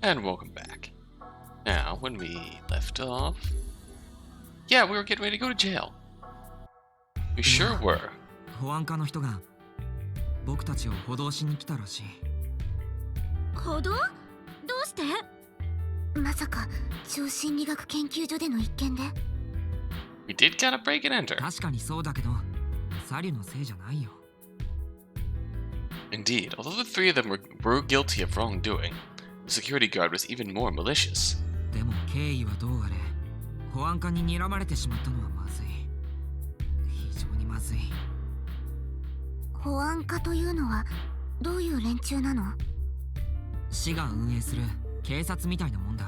And welcome back. Now, when we left off... Yeah, we were getting ready to go to jail. We sure were. 保安課の人が僕たちを補導しに来たらしい。補導？どうして？まさか超心理学研究所での一件で？ We did kind of break and enter. 確かにそうだけど、サリュのせいじゃないよ。Indeed, although the three of them were guilty of wrongdoing, the security guard was even more malicious. でも経緯はどうあれ、保安課に睨まれてしまったのはまずい。非常にまずい。保安課というのはどういう連中なの？市が運営する警察みたいなもんだ。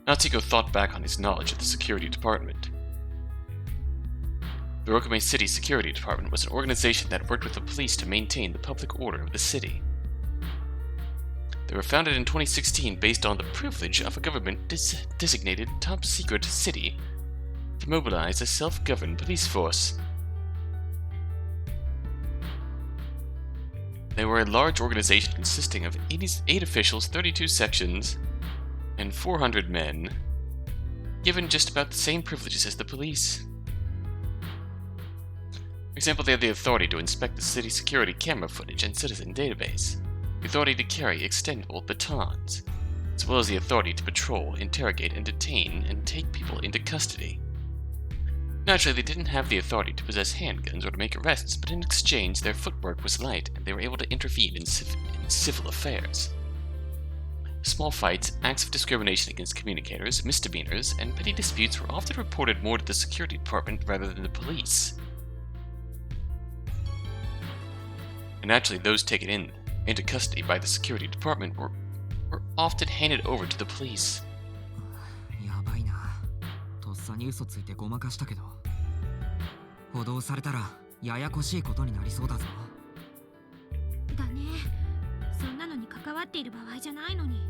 Natsuhiko thought back on his knowledge of the security department. The Rokame City Security Department was an organization that worked with the police to maintain the public order of the city. They were founded in 2016 based on the privilege of a government-designated top-secret city to mobilize a self-governed police force. They were a large organization consisting of 8 officials, 32 sections, and 400 men, given just about the same privileges as the police. For example, they had the authority to inspect the city security camera footage and citizen database, the authority to carry extendable batons, as well as the authority to patrol, interrogate, and detain and take people into custody. Naturally, they didn't have the authority to possess handguns or to make arrests, but in exchange, their footwork was light, and they were able to intervene in civil affairs. Small fights, acts of discrimination against communicators, misdemeanors, and petty disputes were often reported more to the security department rather than the police. And naturally, those taken into custody by the security department were often handed over to the police. やばいな。とっさに嘘ついてごまかしたけど、補導されたらややこしいことになりそうだぞ。だね。そんなのに関わっている場合じゃないのに。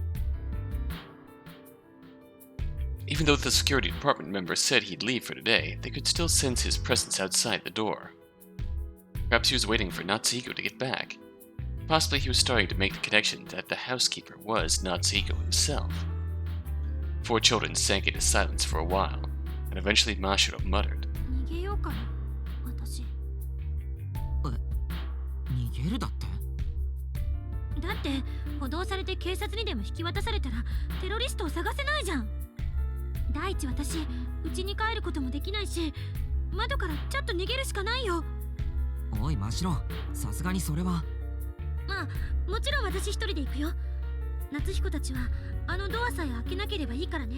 Even though the security department member said he'd leave for today, they could still sense his presence outside the door. Perhaps he was waiting for Natsuhiko to get back. Possibly he was starting to make the connection that the housekeeper was Natsuhiko himself. The 4 children sank into silence for a while, and eventually Mashiro muttered. 逃げようかな、私。逃げるだって？だって補導されて警察にでも引き渡されたらテロリストを探せないじゃん。第一、私家に帰ることもできないし、窓からちょっと逃げるしかないよ。おい、真白、さすがにそれは。まあ、もちろん私一人で行くよ。夏彦たちはあのドアさえ開けなければいいからね。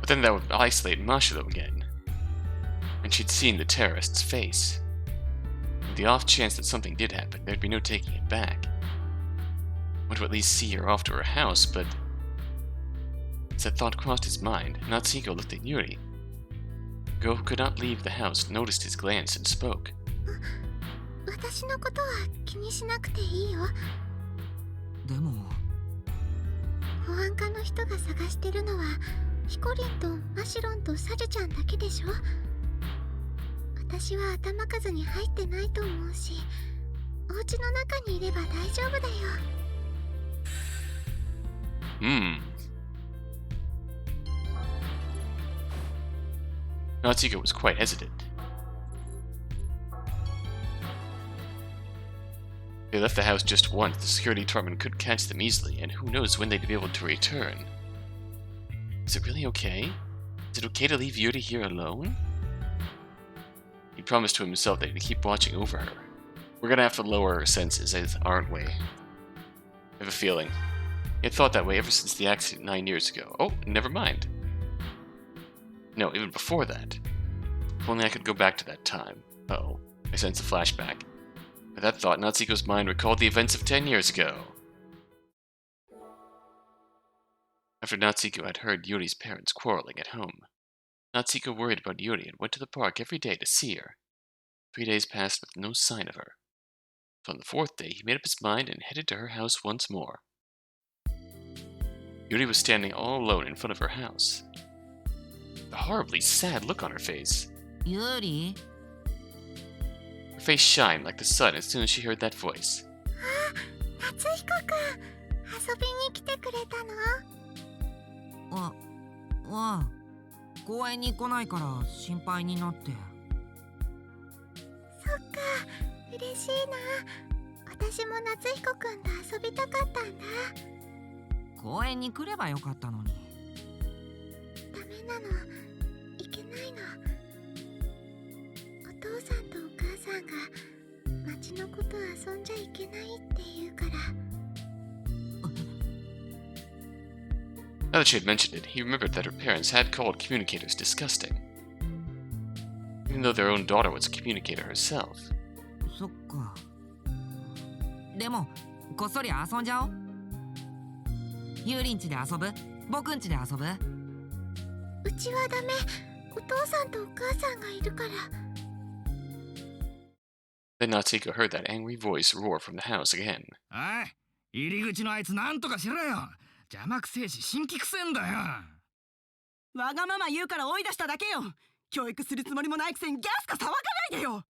But then that would isolate Mashiro again, and she'd seen the terrorist's face. With the off chance that something did happen, there'd be no taking it back. Want to at least see her off to her house, but as that thought crossed his mind, Natsuhiko looked at Yuri. The girl who could not leave the house noticed his glance and spoke. 私のことは気にしなくていいよ。でも保安課の人が探してるのはヒコリンとマシロンとサジュちゃんだけでしょ。私は頭数に入ってないと思うし、お家の中にいれば大丈夫だよ。Natsuhiko was quite hesitant. They left the house just once. The security department could catch them easily, and who knows when they'd be able to return. Is it really okay? Is it okay to leave Yuri here alone? He promised to himself that he'd keep watching over her. We're gonna have to lower our senses, aren't we? I have a feeling. He had thought that way ever since the accident 9 years ago. Oh, never mind. No, even before that. If only I could go back to that time. Uh-oh, I sense a flashback. At that thought, Natsuhiko's mind recalled the events of 10 years ago. After Natsuhiko had heard Yuri's parents quarreling at home, Natsuhiko worried about Yuri and went to the park every day to see her. 3 days passed with no sign of her. So on the 4th day, he made up his mind and headed to her house once more. Yuri was standing all alone in front of her house. A horribly sad look on her face. Yuri? Her face shined like the sun as soon as she heard that voice. あ、夏彦くん。公園に来ないから心配になって。そっか、嬉しいな。私も夏彦くんと遊びたかったんだ。公園に来ればよかったのに。ダメなの、いけないの。お父さんとお母さんが街の子と遊んじゃいけないって言うから。Now that she had mentioned it, he remembered that her parents had called communicators disgusting, even though their own daughter was a communicator herself. そっか。でもこっそり遊んじゃおう。ユーリん家で遊ぶ？僕ん家で遊ぶ？うちはダメ。お父さんとお母さんがいるから。Then Natsuhiko heard that angry voice roar from the house again. おい、入り口のあいつなんとかしろよ。邪魔くせえし新規くせえんだよ。わがまま言うから追い出しただけよ。教育するつもりもないくせにギャースか騒がないでよ。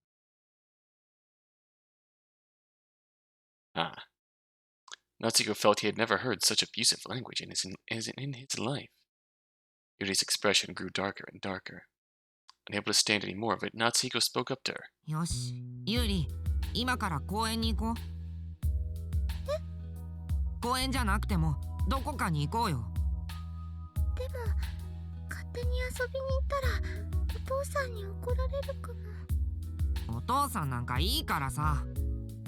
Ah. Natsuhiko felt he had never heard such abusive language in his life. Yuri's expression grew darker and darker. Unable to stand any more of it, Natsuhiko spoke up to her. よし、ユーリ、今から公園に行こう。公園じゃなくてもどこかに行こうよ。でも勝手に遊びに行ったらお父さんに怒られるかも。お父さんなんかいいからさ。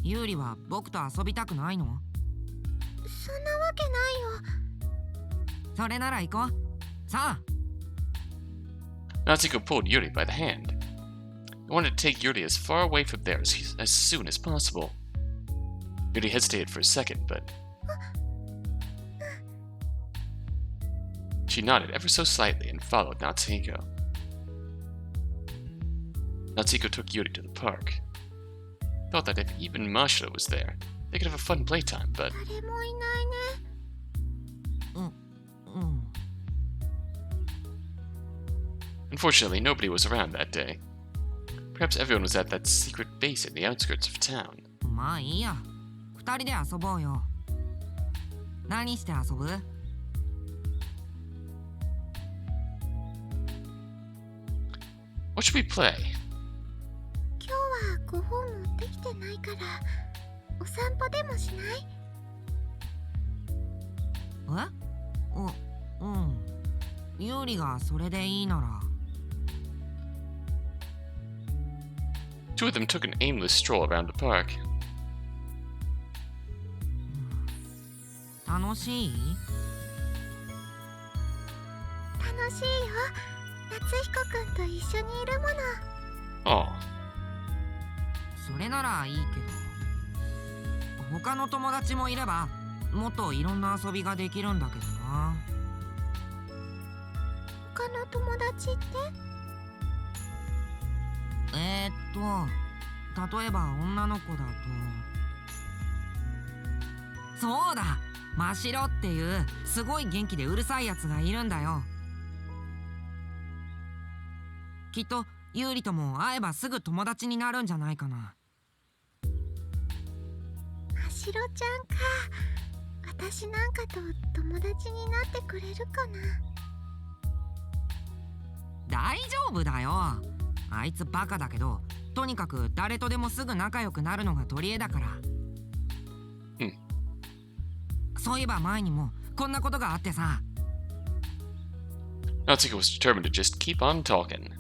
ユーリは僕と遊びたくないの？そんなわけないよ。それなら行こう。さあ。Natsuhiko pulled Yuri by the hand. He wanted to take Yuri as far away from there as soon as possible. Yuri hesitated for a second, but she nodded ever so slightly and followed Natsuhiko. Natsuhiko took Yuri to the park. Thought that if even Mashiro was there, they could have a fun playtime, but 誰もいないね。unfortunately nobody was around that day. Perhaps everyone was at that secret base in the outskirts of town. まあいいや。二人で遊ぼうよ。何して遊ぶ？ What should we play? 今日はご本持ってきてないからお散歩でもしない？うん。ユーリがそれでいいなら。Two of them took an aimless stroll around the park. 楽しい？楽しいよ。夏彦くんと一緒にいるもの。Oh, それならいいけど。他の友達もいればもっといろんな遊びができるんだけどな。他の友達って？例えば女の子だと。そうだ、真白っていうすごい元気でうるさいやつがいるんだよ。きっとユーリとも会えばすぐ友達になるんじゃないかな。ましろちゃんか。私なんかと友達になってくれるかな。大丈夫だよ。あいつバカだけど、とにかく誰とでもすぐ仲良くなるのが取り柄だから。そういえば前にもこんなことがあってさ。Natsuhiko was determined to just keep on talking.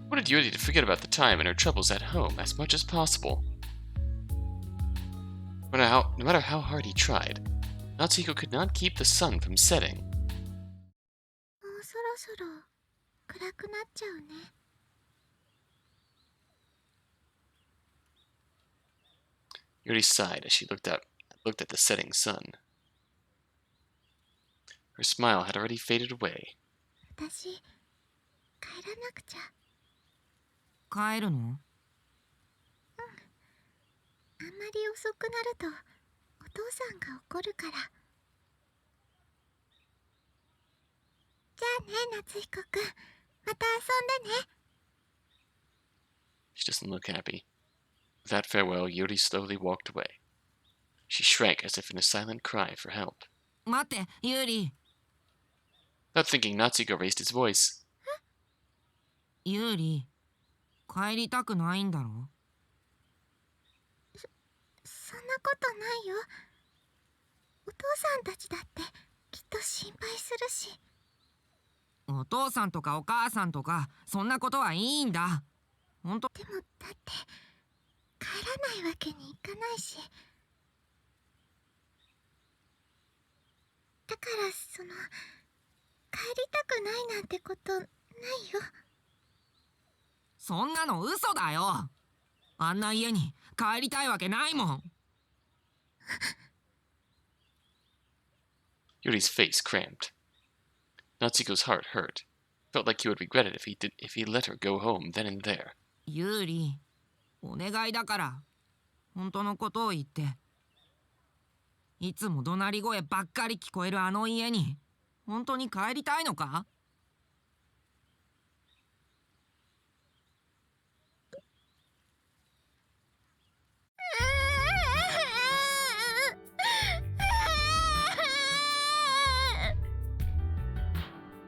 Wanted Yuri to forget about the time and her troubles at home as much as possible. No matter how hard he tried, Natsuhiko could not keep the sun from setting. もうそろそろ暗くなっちゃうね。Yuri sighed as she looked at the setting sun. Her smile had already faded away. 私帰らなくちゃ。帰るの？あんまり遅くなるとお父さんが怒るから。じゃあね、夏彦くん。また遊んでね。She doesn't look happy. With that farewell, Yuri slowly walked away. She shrank as if in a silent cry for help. 待って、ユーリ。Without thinking, Natsuhiko raised his voice. ユーリ、帰りたくないんだろ？そんなことないよ。お父さんたちだってきっと心配するし。お父さんとかお母さんとかそんなことはいいんだ。ほんと。でもだって帰らないわけにいかないし。だから帰りたくないなんてことないよ。そんなの嘘だよ。あんな家に帰りたいわけないもん。Yuri's face cramped. Natsuhiko's heart hurt. Felt like he would regret it if he let her go home then and there. ユーリ、お願いだから本当のことを言って。いつも怒鳴り声ばっかり聞こえるあの家に本当に帰りたいのか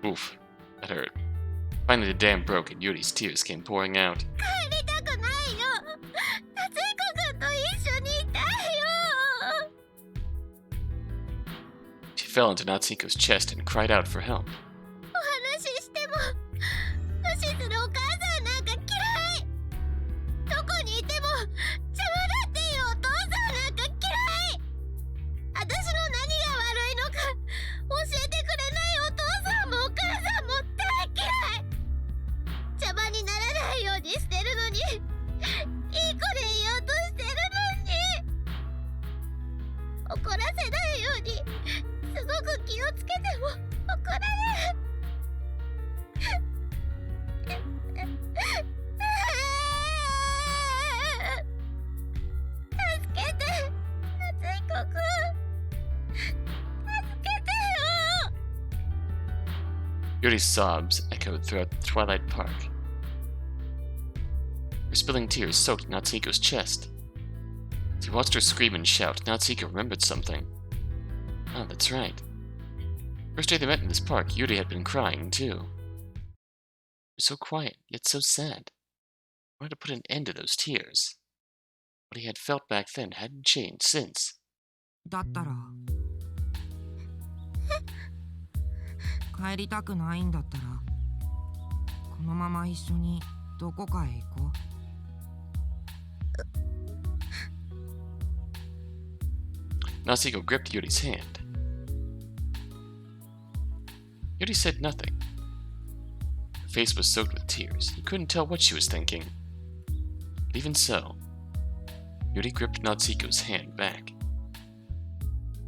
？Oof, that hurt. Finally, the dam broke and Yuri's tears came pouring out. 帰りたくないよ。夏彦くんと一緒にいたいよ。 She fell into Natsuhiko's chest and cried out for help. お話ししても無視するお母さんなんか嫌い。どこにいても邪魔だっていうお父さんなんか嫌い。私の何が悪いのか教えてくれないお父さんもお母さんも大嫌い。邪魔にならないようにしてるのに、いい子でいようとしてるのに、怒らせないようにすごく気をつけても怒られる。助けて、夏彦くん。助けてよ。 Yuri's sobs echoed throughout the Twilight Park. Her spilling tears soaked Natsuhiko's chest. As he watched her scream and shout, Natsuhiko remembered something. Oh, that's right. First day they met in this park, Yuri had been crying, too. She was so quiet, yet so sad. He wanted to put an end to those tears. What he had felt back then hadn't changed since. だったら帰りたくないんだったらこのまま一緒にどこかへ行こう。Natsuhiko gripped Yuri's hand. Yuri said nothing. Her face was soaked with tears. He couldn't tell what she was thinking. But even so, Yuri gripped Natsuhiko's hand back.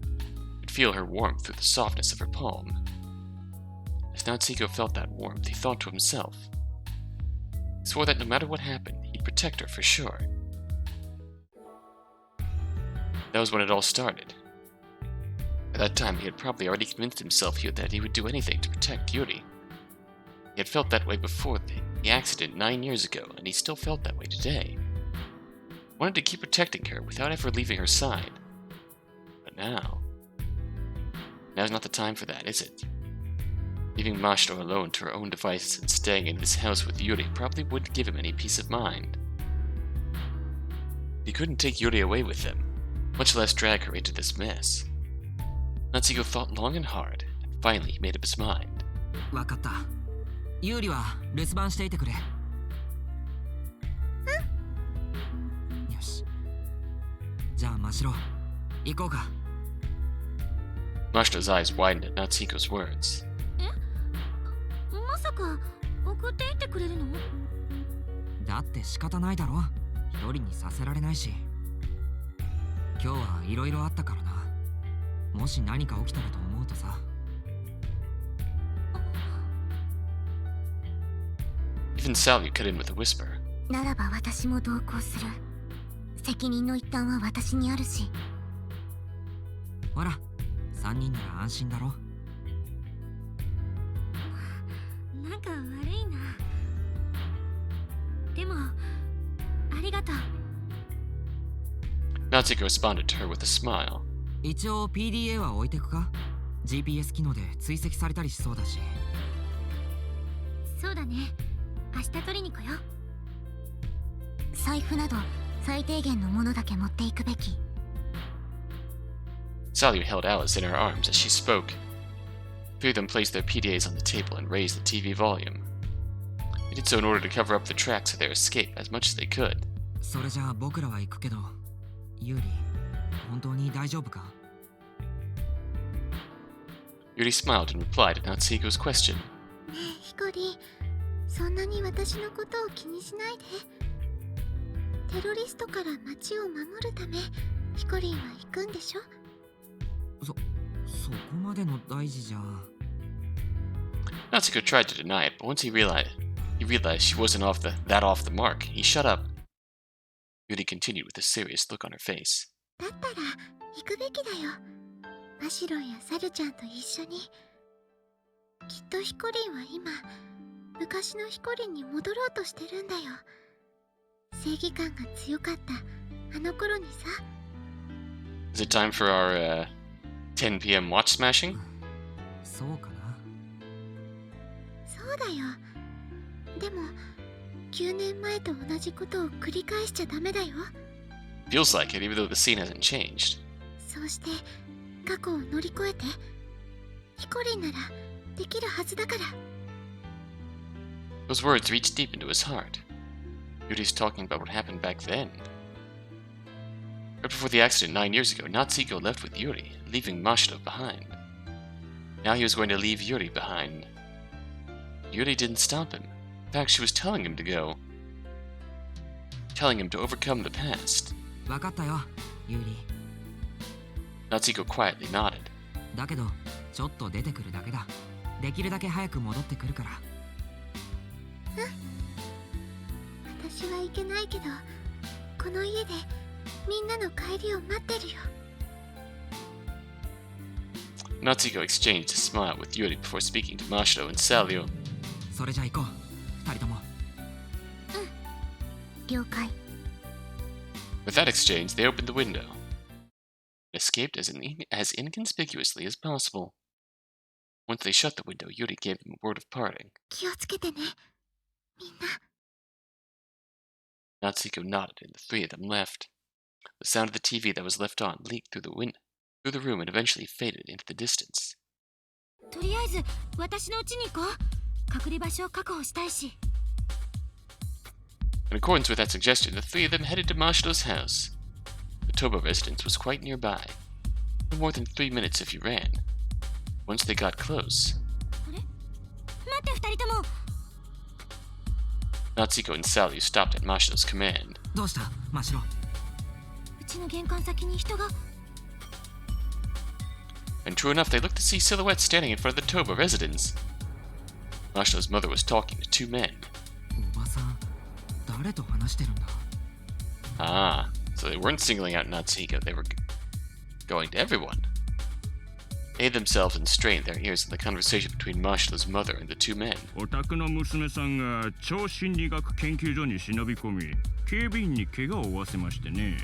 He could feel her warmth through the softness of her palm. As Natsuhiko felt that warmth, he thought to himself. He swore that no matter what happened, he'd protect her for sure. That was when it all started. By that time, he had probably already convinced himself that he would do anything to protect Yuri. He had felt that way before the accident 9 years ago, and he still felt that way today. He wanted to keep protecting her without ever leaving her side. But now's not the time for that, is it? Leaving Mashiro alone to her own devices and staying in this house with Yuri probably wouldn't give him any peace of mind. He couldn't take Yuri away with him, much less drag her into this mess. Natsuhiko thought long and hard, and finally he made up his mind. わかった。ユーリは留守番していてくれ。よし。じゃあ真城、行こうか。Mashiro's eyes widened at Natsuhiko's words. まさか送っていってくれるの？だって仕方ないだろ。一人にさせられないし。今日はいろいろあったからな。もし何か起きたらと思うとさ。Even Salvia cut in with a whisper. ならば私も同行する。責任の一端は私にあるし。ほら、3人なら安心だろ。なんか悪いな。でも、ありがとう。Natsuhiko responded to her with a smile. 一応 PDA は置いてくか？ GPS 機能で追跡されたりしそうだし。そうだね。明日取りに来よう。財布など最低限のものだけ持っていくべき。Sally held Alice in her arms as she spoke. Three of them placed their PDAs on the table and raised the TV volume. They did so in order to cover up the tracks of their escape as much as they could. それじゃあ僕らは行くけど、ユーリ、本当に大丈夫か？ Yuri smiled and replied to Natsuhiko's question. ねえヒコリン、そんなに私のことを気にしないで。テロリストから町を守るためヒコリンは行くんでしょ？そこまでの大事じゃ。Natsuhiko tried to deny it, but once he realized she wasn't off the mark, he shut up. Yuri continued with a serious look on her face. だったら行くべきだよ。マシロンやサルちゃんと一緒に。きっとヒコリンは今昔のヒコリンに戻ろうとしてるんだよ。正義感が強かったあの頃にさ。 Is it time for our 10 p.m. watch smashing? そうかな。そうだよ。でも9年前と同じことを繰り返しちゃダメだよ。 Feels like it, even though the scene hasn't changed. そうして過去を乗り越えて。ヒコリンならできるはずだから。 Those words reached deep into his heart. Yuri's talking about what happened back then. Right before the accident 9 years ago, Natsuhiko left with Yuri, leaving Mashiro behind. Now he was going to leave Yuri behind. Yuri didn't stop him. In fact, she was telling him to go. Telling him to overcome the past. 分かったよ、ユーリ。 Natsuhiko quietly nodded. だけど、ちょっと出てくるだけだ。できるだけ早く戻ってくるから。私は行けないけど、この家でみんなの帰りを待ってるよ。 Natsuhiko exchanged a smile with Yuri before speaking to Mashiro and Salio. それじゃ行こう、二人とも。了解。 With that exchange, they opened the window and escaped as inconspicuously as possible. Once they shut the window, Yuri gave them a word of parting. 気をつけてね、みんな。 Natsuhiko nodded, and the three of them left. The sound of the TV that was left on leaked through the room and eventually faded into the distance. とりあえず私の家に行こう。隠れ場所を確保したいし。 In accordance with that suggestion, the three of them headed to Mashiro's house. The Toba residence was quite nearby. No more than 3 minutes if you ran. Once they got close, あれ？待って二人とも。 Natsuhiko and Sally stopped at Mashiro's command. どうした、マシロ？うちの玄関先に人が。 And true enough, they looked to see silhouettes standing in front of the Toba residence. Mashiro's mother was talking to 2 men. おばさん、誰と話してるんだ？ Ah, so they weren't singling out Natsuhiko, they were going to everyone. They hid themselves and strained their ears in the conversation between Mashiro's mother and the 2 men. お宅の娘さんが超心理学研究所に忍び込み、警備員に怪我を負わせましてね。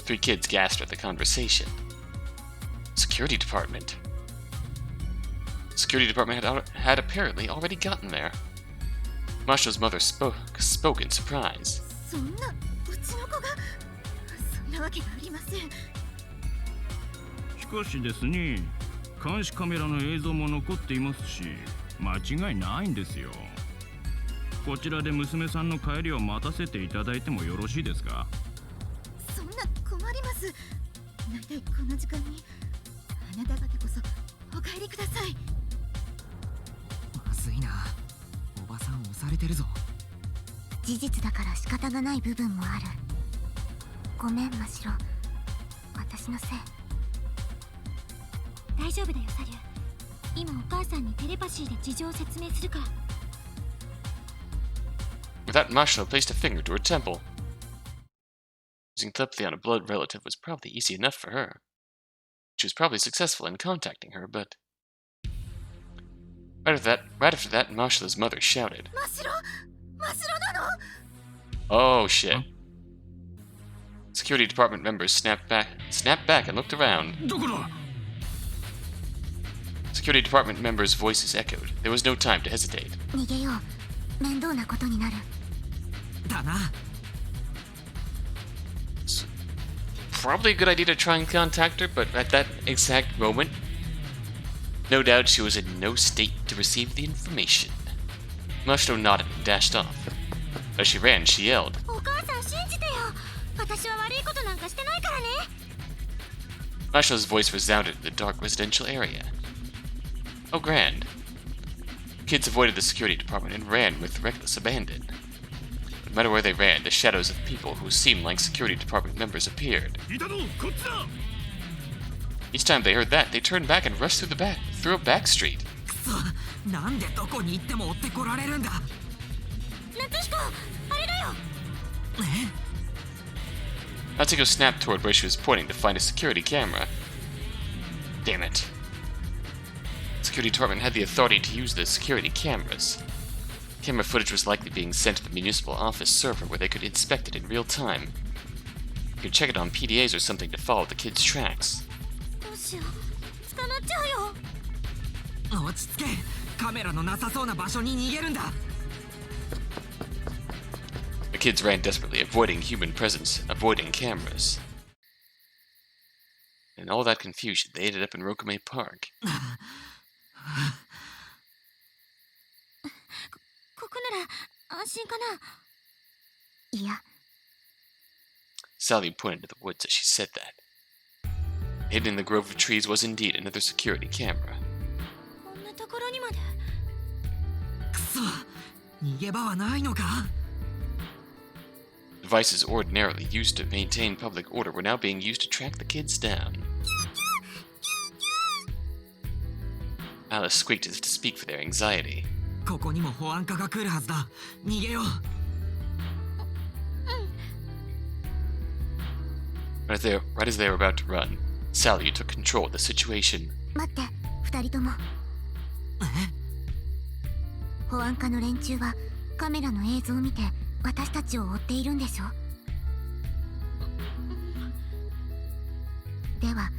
The 3 kids gasped at the conversation. Security department. Security department had apparently already gotten there. Mashiro's mother spoke in surprise. そんな、うちの子が。そんなわけがありません。しかしですね、監視カメラの映像も残っていますし、間違いないんですよ。こちらで娘さんの帰りを待たせていただいてもよろしいですか？そんな困ります。大体この時間にあなた方こそお帰りください。まずいな、おばさん押されてるぞ。事実だから仕方がない部分もある。ごめんマシロ、私のせい。大丈夫だよサリュ。今お母さんにテレパシーで事情を説明するから。 With that, Mashiro placed a finger to her temple. Using telepathy on a blood relative was probably easy enough for her. She was probably successful in contacting her, but... Right after that, Mashiro's mother shouted. マシロなの？ Oh shit. Security department members snapped back and looked around. どこだ？ Security department member's voices echoed. There was no time to hesitate. 逃げよう。面倒なことになる。だな。 Probably a good idea to try and contact her, but at that exact moment, no doubt she was in no state to receive the information. Mashiro nodded and dashed off. As she ran, she yelled. お母さん信じてよ。私は悪いことなんかしてないからね。Mashiro's voice resounded in the dark residential area. Oh, grand. Kids avoided the security department and ran with reckless abandon. No matter where they ran, the shadows of people who seemed like security department members appeared. Each time they heard that, they turned back and rushed through a back street. くそ、なんでどこに行っても追ってこられるんだ。夏彦、あれだよ。Natsuhiko snapped toward where she was pointing to find a security camera. Damn it. Security department had the authority to use the security cameras. Camera footage was likely being sent to the municipal office server where they could inspect it in real time. You could check it on PDAs or something to follow the kids' tracks. どうしよう。捕まっちゃうよ。落ち着け。カメラのなさそうな場所に逃げるんだ。The kids ran desperately, avoiding human presence, avoiding cameras. In all that confusion, they ended up in Rokume Park. ここなら安心かな。いや。 Sally pointed to the woods as she said that. Hidden in the grove of trees was indeed another security camera. こんなところにまで。くそ、逃げ場はないのか。 Devices ordinarily used to maintain public order were now being used to track the kids down. Alice squeaked as if to speak for their anxiety. ここにも保安課が来るはずだ。逃げよう。Right as they were about to run, Sally took control of the situation. 待って、二人とも。保安課の連中はカメラの映像を見て私たちを追っているんでしょ。では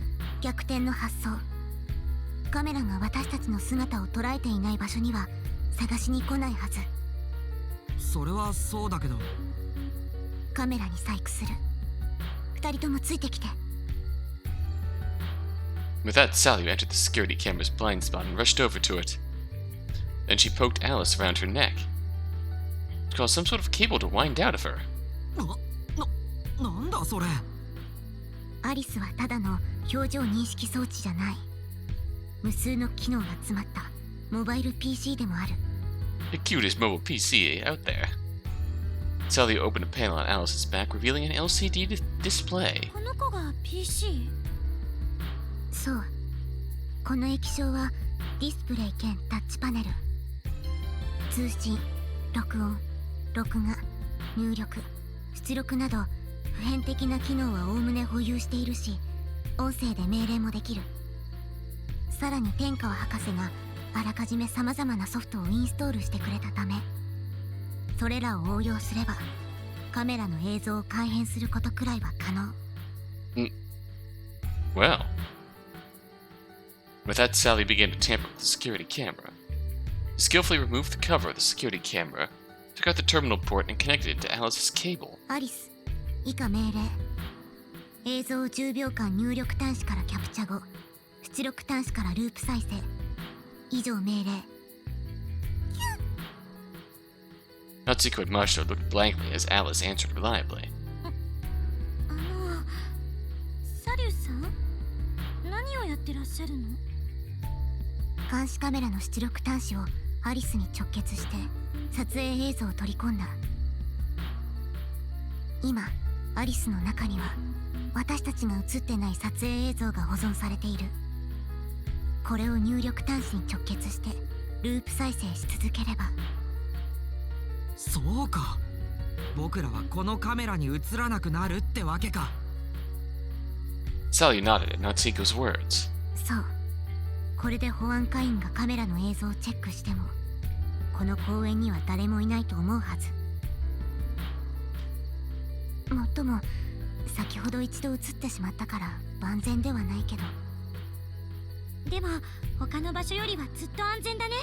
逆転の発想。カメラが私たちの姿を捉えていない場所には探しに来ないはず。それはそうだけど。カメラに細工する。二人ともついてきて。With that, Sally entered the security camera's blind spot and rushed over to it. Then she poked Alice around her neck. It caused some sort of cable to wind out of her. なんだそれ。アリスはただの表情認識装置じゃない。無数の機能が詰まったモバイル PC でもある。 The cutest mobile PC out there. Sally opened a panel on Alice's back, revealing an LCD display. この子が PC？ そう。この液晶はディスプレイ兼タッチパネル。通信、録音、録画、入力、出力など普遍的な機能はおおむね保有しているし、音声で命令もできる。さらに天川博士があらかじめ様々なソフトをインストールしてくれたため、それらを応用すればカメラの映像を改変することくらいは可能。Well. With that, Sally began to tamper with the security camera. She skillfully removed the cover of the security camera, took out the terminal port, and connected it to Alice's cable. アリス、以下命令。映像を10秒間入力端子からキャプチャ後、出力端子からループ再生。以上命令。Natsuhiko and Mashiro looked blankly as Alice answered reliably. サリュさん？何をやってらっしゃるの？監視カメラの出力端子をアリスに直結して撮影映像を取り込んだ。今アリスの中には私たちが映ってない撮影映像が保存されている。これを入力端子に直結してループ再生し続ければ。そうか。僕らはこのカメラに映らなくなるってわけか。Sally nodded at Natsuhiko's words. そう。これで保安課員がカメラの映像をチェックしてもこの公園には誰もいないと思うはず。もっとも先ほど一度映ってしまったから万全ではないけど。でも他の場所よりはずっと安全だね。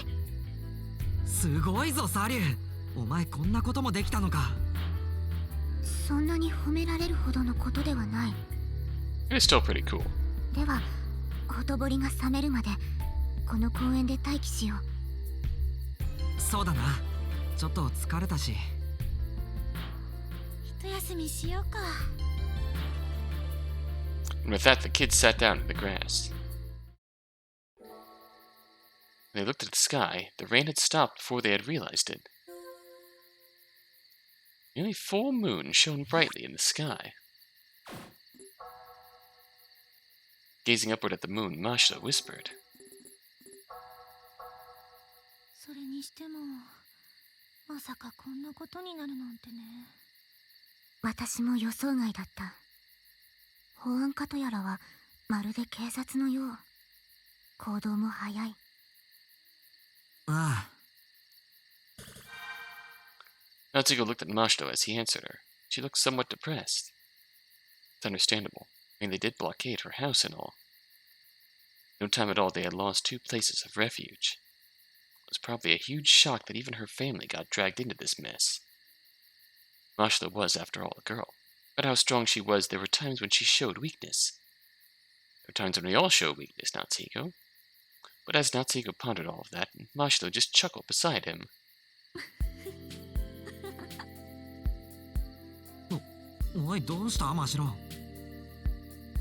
すごいぞサリュー。お前こんなこともできたのか。そんなに褒められるほどのことではない。 It is still pretty cool. ではほとぼりが冷めるまでこの公園で待機しよう。そうだな。ちょっと疲れたし。一休みしようか。 And with that, the kids sat down in the grass. When they looked at the sky, the rain had stopped before they had realized it. The only full moon shone brightly in the sky. Gazing upward at the moon, Masha whispered, それにしてもまさかこんなことになるなんてね。私も予想外だった。保安課とやらはまるで警察のよう。行動も早い。ああ。 Natsuhiko looked at Mashito as he answered her. She looked somewhat depressed. It's understandable. I mean, they did blockade her house and all. No time at all they had lost 2 places of refuge. It was probably a huge shock that even her family got dragged into this mess. Mashito was, after all, a girl. But how strong she was, there were times when she showed weakness. There were times when we all show weakness, Natsuhiko. But as Natsuhiko pondered all of that, Mashito just chuckled beside him. おいどうしたマシロ。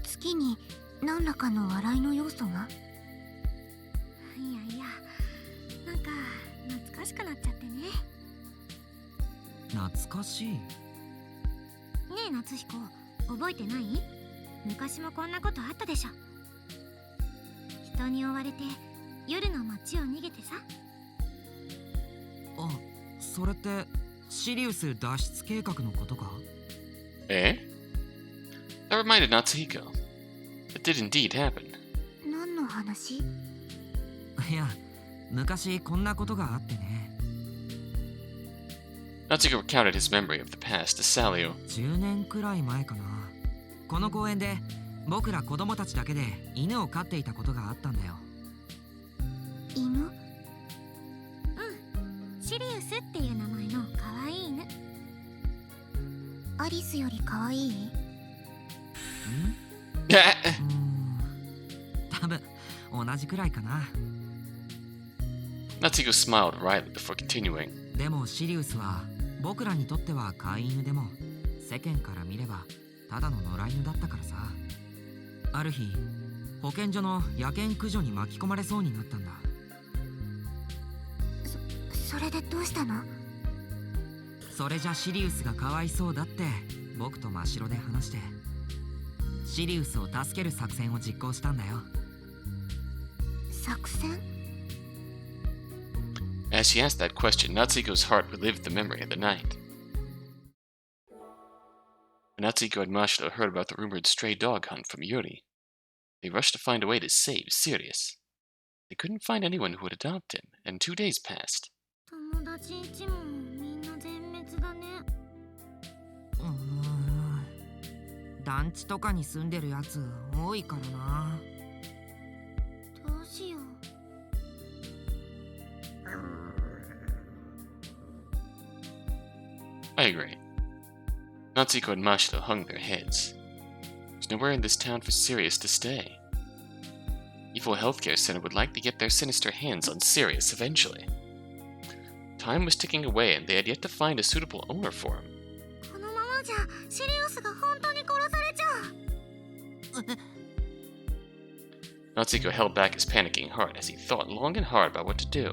月に何らかの笑いの要素が。いやいや、なんか懐かしくなっちゃってね。懐かしい。ねえ夏彦、覚えてない？昔もこんなことあったでしょ。人に追われて夜の街を逃げてさ。あ、それってシリウス脱出計画のことか。Eh? That reminded Natsuhiko. It did indeed happen. 何の話？いや、昔こんなことがあってね。Natsuhiko recounted his memory of the past to Salio. 10年くらい前かな。この公園で僕ら子供たちだけで犬を飼っていたことがあったんだよ。犬？うん、シリウスっていう名前の可愛い犬。アリスより可愛い？多分同じくらいかな。Natsuhiko smiled wryly before continuing. でもシリウスは僕らにとっては飼い犬でも世間から見ればただの野良犬だったからさ。ある日保健所の野犬駆除に巻き込まれそうになったんだ。それでどうしたの？それじゃシリウスがかわいそうだって僕と真白で話してシリウスを助ける作戦を実行したんだよ。作戦？ As she asked that question, Natsuhiko's heart relived the memory of the night. When Natsuhiko and Mashito heard about the rumored stray dog hunt from Yuri, they rushed to find a way to save Sirius. They couldn't find anyone who would adopt him, and 2 days passed. 友達んちもみんな全滅だね。団地とかに住んでるやつ多いからな。どうしよう。I agree. Natsuhiko and Mashito hung their heads. There's nowhere in this town for Sirius to stay. Evil Healthcare Center would likely get their sinister hands on Sirius eventually. Time was ticking away and they had yet to find a suitable owner for him. このままじゃシリウスが本当に殺されちゃう。Natsuhiko held back his panicking heart as he thought long and hard about what to do.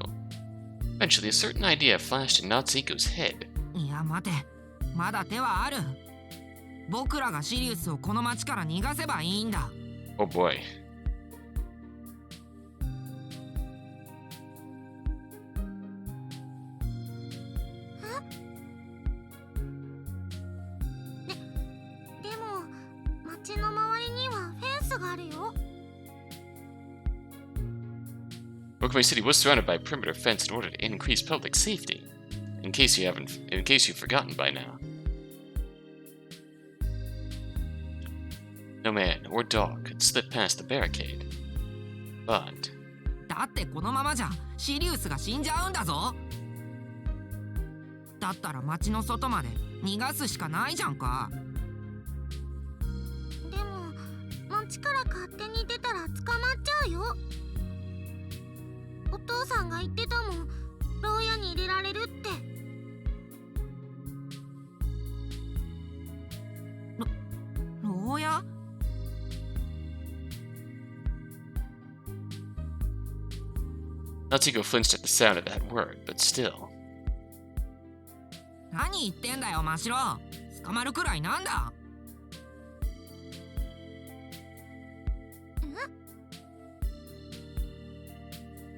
Eventually, a certain idea flashed in Natsuhiko's head. いや待て、まだ手はある。僕らがシリウスをこの町から逃がせばいいんだ。Oh boy. でも町の周りにはフェンスがあるよ。Rokumei City was surrounded by a perimeter fence in order to increase public safety. In case you've forgotten by now. No man or dog could slip past the barricade. But だってこのままじゃシリウスが死んじゃうんだぞ。だったら町の外まで逃がすしかないじゃんか。でも町から勝手に出たら捕まっちゃうよ。お父さんが言ってたもん、牢屋に入れられるって。牢屋？Natsuhiko flinched at the sound of that word, but still. 何言ってんだよマシロ。捕まるくらいなんだ。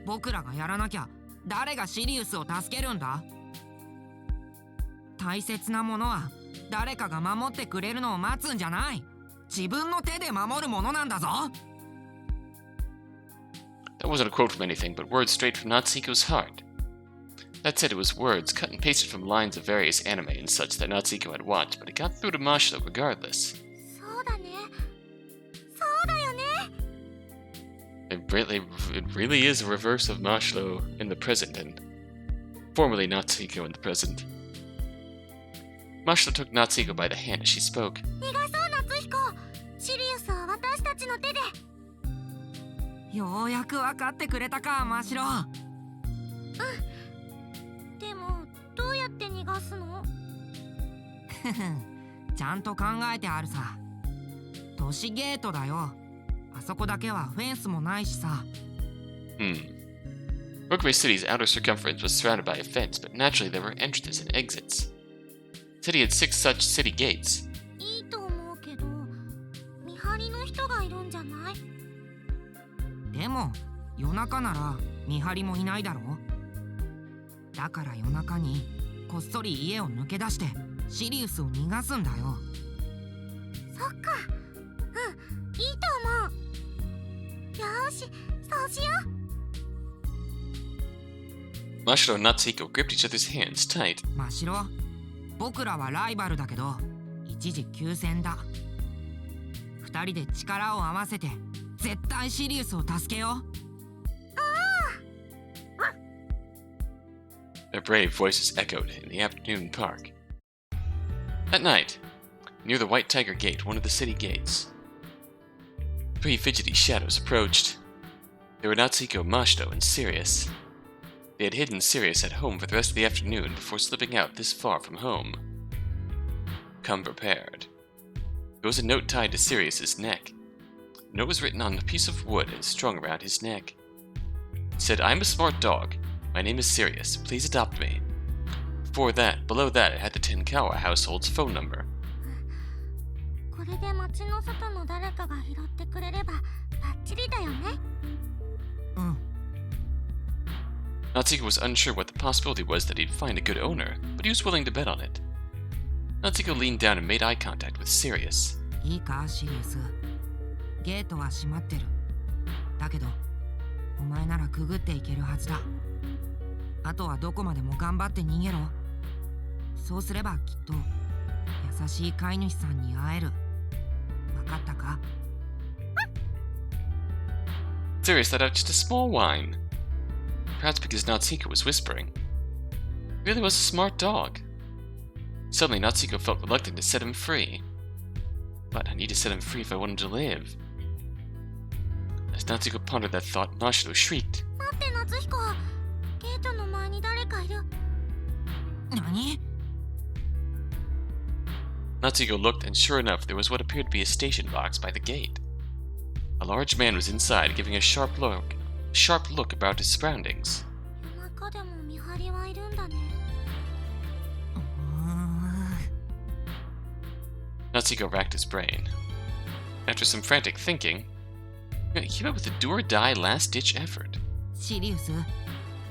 僕らがやらなきゃ誰がシリウスを助けるんだ。大切なものは誰かが守ってくれるのを待つんじゃない。自分の手で守るものなんだぞ。That wasn't a quote from anything, but words straight from Natsuhiko's heart. That said, it was words cut and pasted from lines of various anime and such that Natsuhiko had watched, but it got through to Mashiro regardless. そうだね。そうだよね。It really is a reverse of Mashiro in the present, and formerly Natsuhiko in the present. Mashiro took Natsuhiko by the hand as she spoke. 逃がそう夏彦。シリウスは私たちの手で。ようやく分かってくれたかマシロ。でもどうやって逃がすの？ちゃんと考えてあるさ。都市ゲートだよ。あそこだけはフェンスもないしさ。Rookaway City's outer circumference was surrounded by a fence, but naturally there were entrances and exits. The city had 6 such city gates. いいと思うけど、見張りの人がいるんじゃない？でも夜中なら見張りもいないだろ。だから夜中にこっそり家を抜け出してシリウスを逃がすんだよ。そっか。いいと思う。よーし、そうしよう。 Mashiro and Natsuhiko gripped each other's hands tight. マシロ、僕らはライバルだけど一時休戦だ。二人で力を合わせて絶対シリウスを助けよう。Their brave voices echoed in the afternoon park. At night, near the White Tiger Gate, one of the city gates, 3 fidgety shadows approached. They were Natsuhiko, Mashiro, and Sirius. They had hidden Sirius at home for the rest of the afternoon before slipping out this far from home. Come prepared. There was a note tied to Sirius's neck. The note was written on a piece of wood and strung around his neck. It said, "I'm a smart dog. My name is Sirius. Please adopt me." Below that, it had the Tenkawa household's phone number. これで町の外の誰かが拾ってくれればバッチリだよね。Natsuhiko was unsure what the possibility was that he'd find a good owner, but he was willing to bet on it. Natsuhiko leaned down and made eye contact with Sirius. いいかシリウス、ゲートは閉まってる。だけどお前ならくぐっていけるはずだ。あとはどこまでも頑張って逃げろ。そうすればきっと優しい飼い主さんに会える。わかったか？ Sirius let out just a small whine. Perhaps because Natsuhiko was whispering. He really was a smart dog. Suddenly, Natsuhiko felt reluctant to set him free. But I need to set him free if I want him to live. As Natsuhiko pondered that thought, Mashiro shrieked. 待って夏彦、ゲートの前に誰かいる。何？ Natsuhiko looked, and sure enough, there was what appeared to be a station box by the gate. A large man was inside, giving a sharp look about his surroundings. 夜中でも見張りはいるんだね。Natsuhiko racked his brain. After some frantic thinking, he came up with a do-or-die last-ditch effort. シリウス、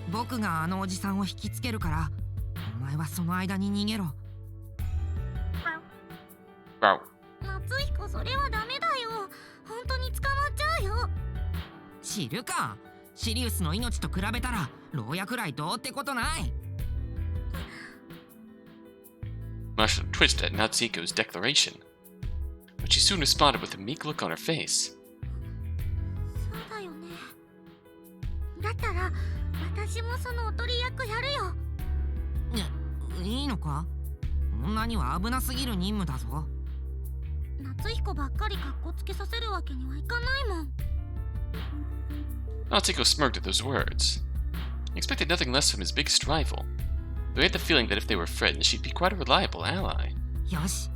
僕があのおじさんを引きつけるから、お前はその間に逃げろ。Wow. 夏彦、それはダメだよ。本当に捕まっちゃうよ。知るか。シリウスの命と比べたら牢屋くらいどうってことない。Mashiro twitched at Natsuhiko's declaration, but she soon responded with a meek look on her face. そうだよね。だったら私もそのおとり役やるよ。いいのか？女には危なすぎる任務だぞ。夏彦ばっかりカッコつけさせるわけにはいかないもん。 Natsuhiko smirked at those words. He expected nothing less from his biggest rival, though he had the feeling that if they were friends, she'd be quite a reliable ally. よし、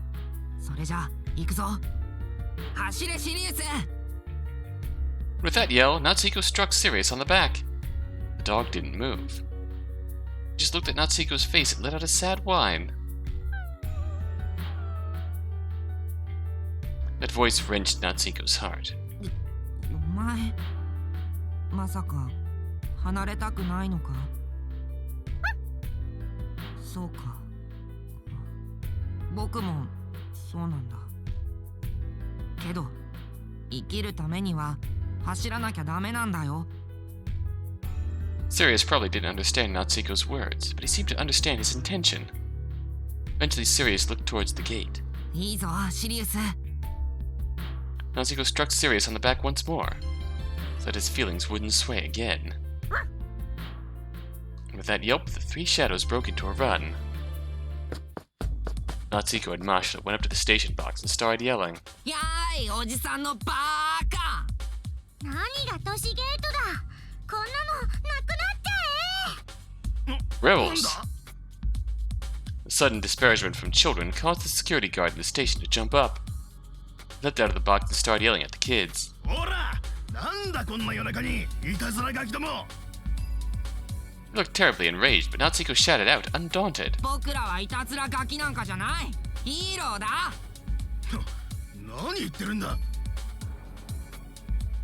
それじゃ行くぞ。走れシリウス。 With that yell, Natsuhiko struck Sirius on the back. The dog didn't move. He just looked at Natsuhiko's face and let out a sad whine. That voice wrenched Natsuhiko's heart. お前まさか離れたくないのか？そうか。僕もそうなんだ。けど生きるためには走らなきゃダメなんだよ。 Sirius probably didn't understand Natsuhiko's words, but he seemed to understand his intention. Eventually, Sirius looked towards the gate. いいぞシリウス。 Natsuhiko struck Sirius on the back once more, so that his feelings wouldn't sway again. And with that yelp, the three shadows broke into a run. Natsuhiko and Masha went up to the station box and started yelling. やーいおじさんのバーカ。何が都市ゲートだ。こんなのなくなっちゃえ。 Rebels! The sudden disparagement from children caused the security guard in the station to jump up. He leapt out of the box and started yelling at the kids. ほら、なんだこんな夜中にいたずらガキども。 He looked terribly enraged, but Natsuhiko shouted out, undaunted. 僕らはいたずらガキなんかじゃない。ヒーローだ。何言ってるんだ。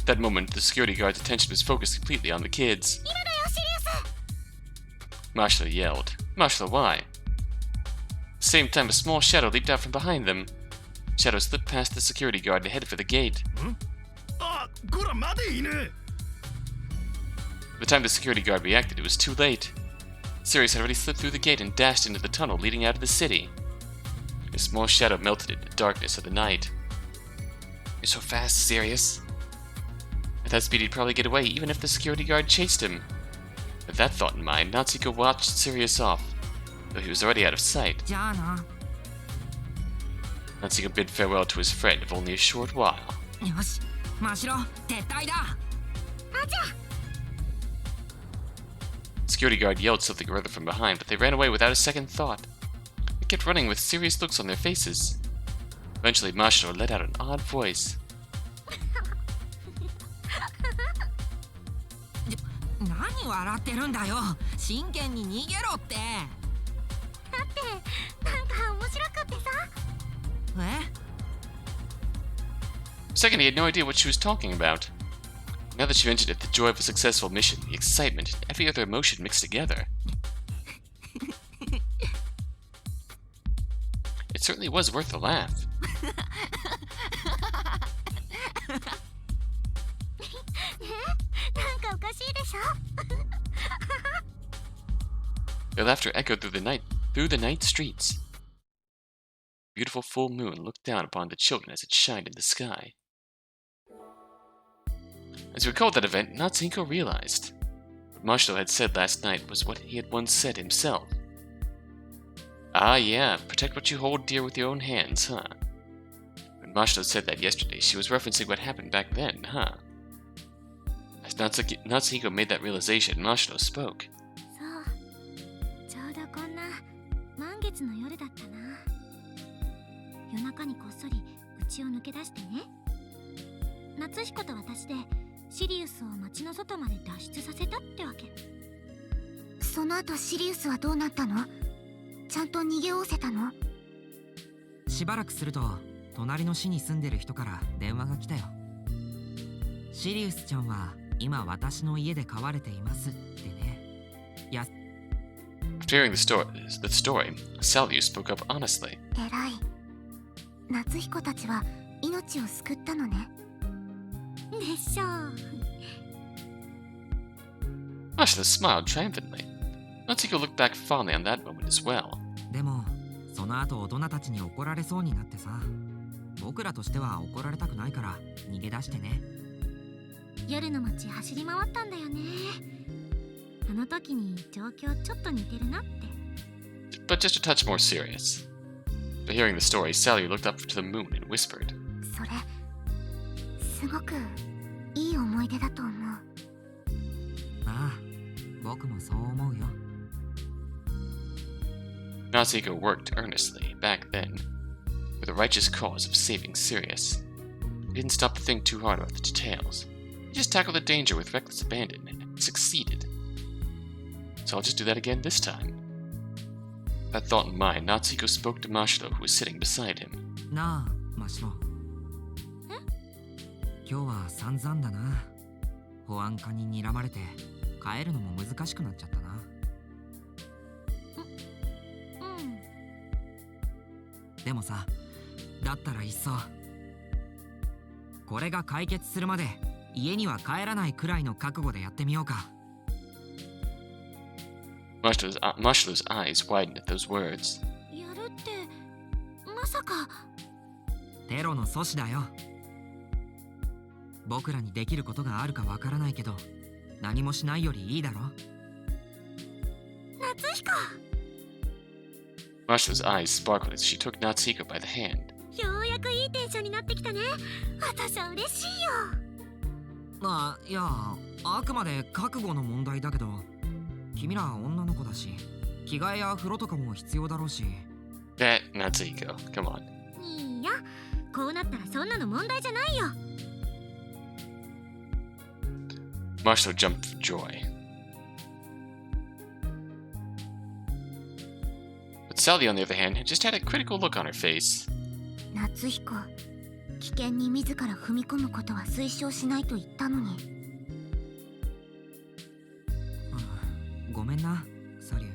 At that moment, the security guard's attention was focused completely on the kids. 今だよシリウス。 Masha yelled. Masha, why? At the same time, a small shadow leaped out from behind them. Shadow slipped past the security guard and headed for the gate. あ、こら待て犬。 By the time the security guard reacted, it was too late. Sirius had already slipped through the gate and dashed into the tunnel leading out of the city. A small shadow melted into the darkness of the night. You're so fast, Sirius. At that speed, he'd probably get away even if the security guard chased him. With that thought in mind, Natsuhiko watched Sirius off, though he was already out of sight. じゃあな。 Natsuhiko bid farewell to his friend of only a short while. よし、真城撤退だ。 Security guard yelled something or other from behind, but they ran away without a second thought. They kept running with serious looks on their faces. Eventually, Mashiro let out an odd voice. 何笑ってるんだよ。真剣に逃げろって。だってなんか面白くってさ。え？ Second, he had no idea what she was talking about. Now that she mentioned it, the joy of a successful mission, the excitement, and every other emotion mixed together. It certainly was worth a laugh. なんかおかしいでしょ。 Their laughter echoed through the night streets. Beautiful full moon looked down upon the children as it shined in the sky. As he recalled that event, Natsuhiko realized what Marshall had said last night was what he had once said himself. Ah, yeah, protect what you hold dear with your own hands, huh? When Marshall said that yesterday, she was referencing what happened back then, huh? As Natsuhiko made that realization, Marshall spoke. そう、ちょうどこんな満月の夜だったな。夜中にこっそり家を抜け出してね。夏彦と私でシリウスを町の外まで脱出させたってわけ。その後シリウスはどうなったの？ちゃんと逃げおおせたの？しばらくすると隣の市に住んでる人から電話が来たよ。シリウスちゃんは今私の家で飼われていますってね。や After hearing the story, Salvio spoke up honestly. えらい。夏彦たちは命を救ったのね。でしょう。Ashla smiled triumphantly. Natsuhiko looked back fondly on that moment as well. でもその後大人たちに怒られそうになってさ。僕らとしては怒られたくないから逃げ出してね。夜の街走り回ったんだよね。あの時に状況ちょっと似てるなって。 But just a touch more serious. But hearing the story, Sally looked up to the moon and whispered. それすごくいい思い出だと思う。ああ、僕もそう思うよ。Natsuhiko worked earnestly back then for the righteous cause of saving Sirius. He didn't stop to think too hard about the details. He just tackled the danger with reckless abandon and succeeded. So I'll just do that again this time. That thought in mind, Natsuhiko spoke to Mashiro, who was sitting beside him. なあ、マシロ。今日は散々だな。保安課に睨まれて帰るのも難しくなっちゃったな。でもさ、だったらいっそこれが解決するまで家には帰らないくらいの覚悟でやってみようか。Mashiro's eyes widened at those words. やるってまさか。テロの阻止だよ。僕らにできることがあるかわからないけど、何もしないよりいいだろ。夏彦。Mashiro's eyes sparkled as she took Natsuhiko by the hand. ようやくいいテンションになってきたね。私は嬉しいよ。まあ、いや、あくまで覚悟の問題だけど、君ら女の子だし、着替えや風呂とかも必要だろうし。Natsuhiko, come on. いいや、こうなったらそんなの問題じゃないよ。Mashiro jumped for joy. But Sally, on the other hand, just had a critical look on her face. 夏彦、危険に自ら踏み込むことは推奨しないと言ったのに。ごめんな、サリュ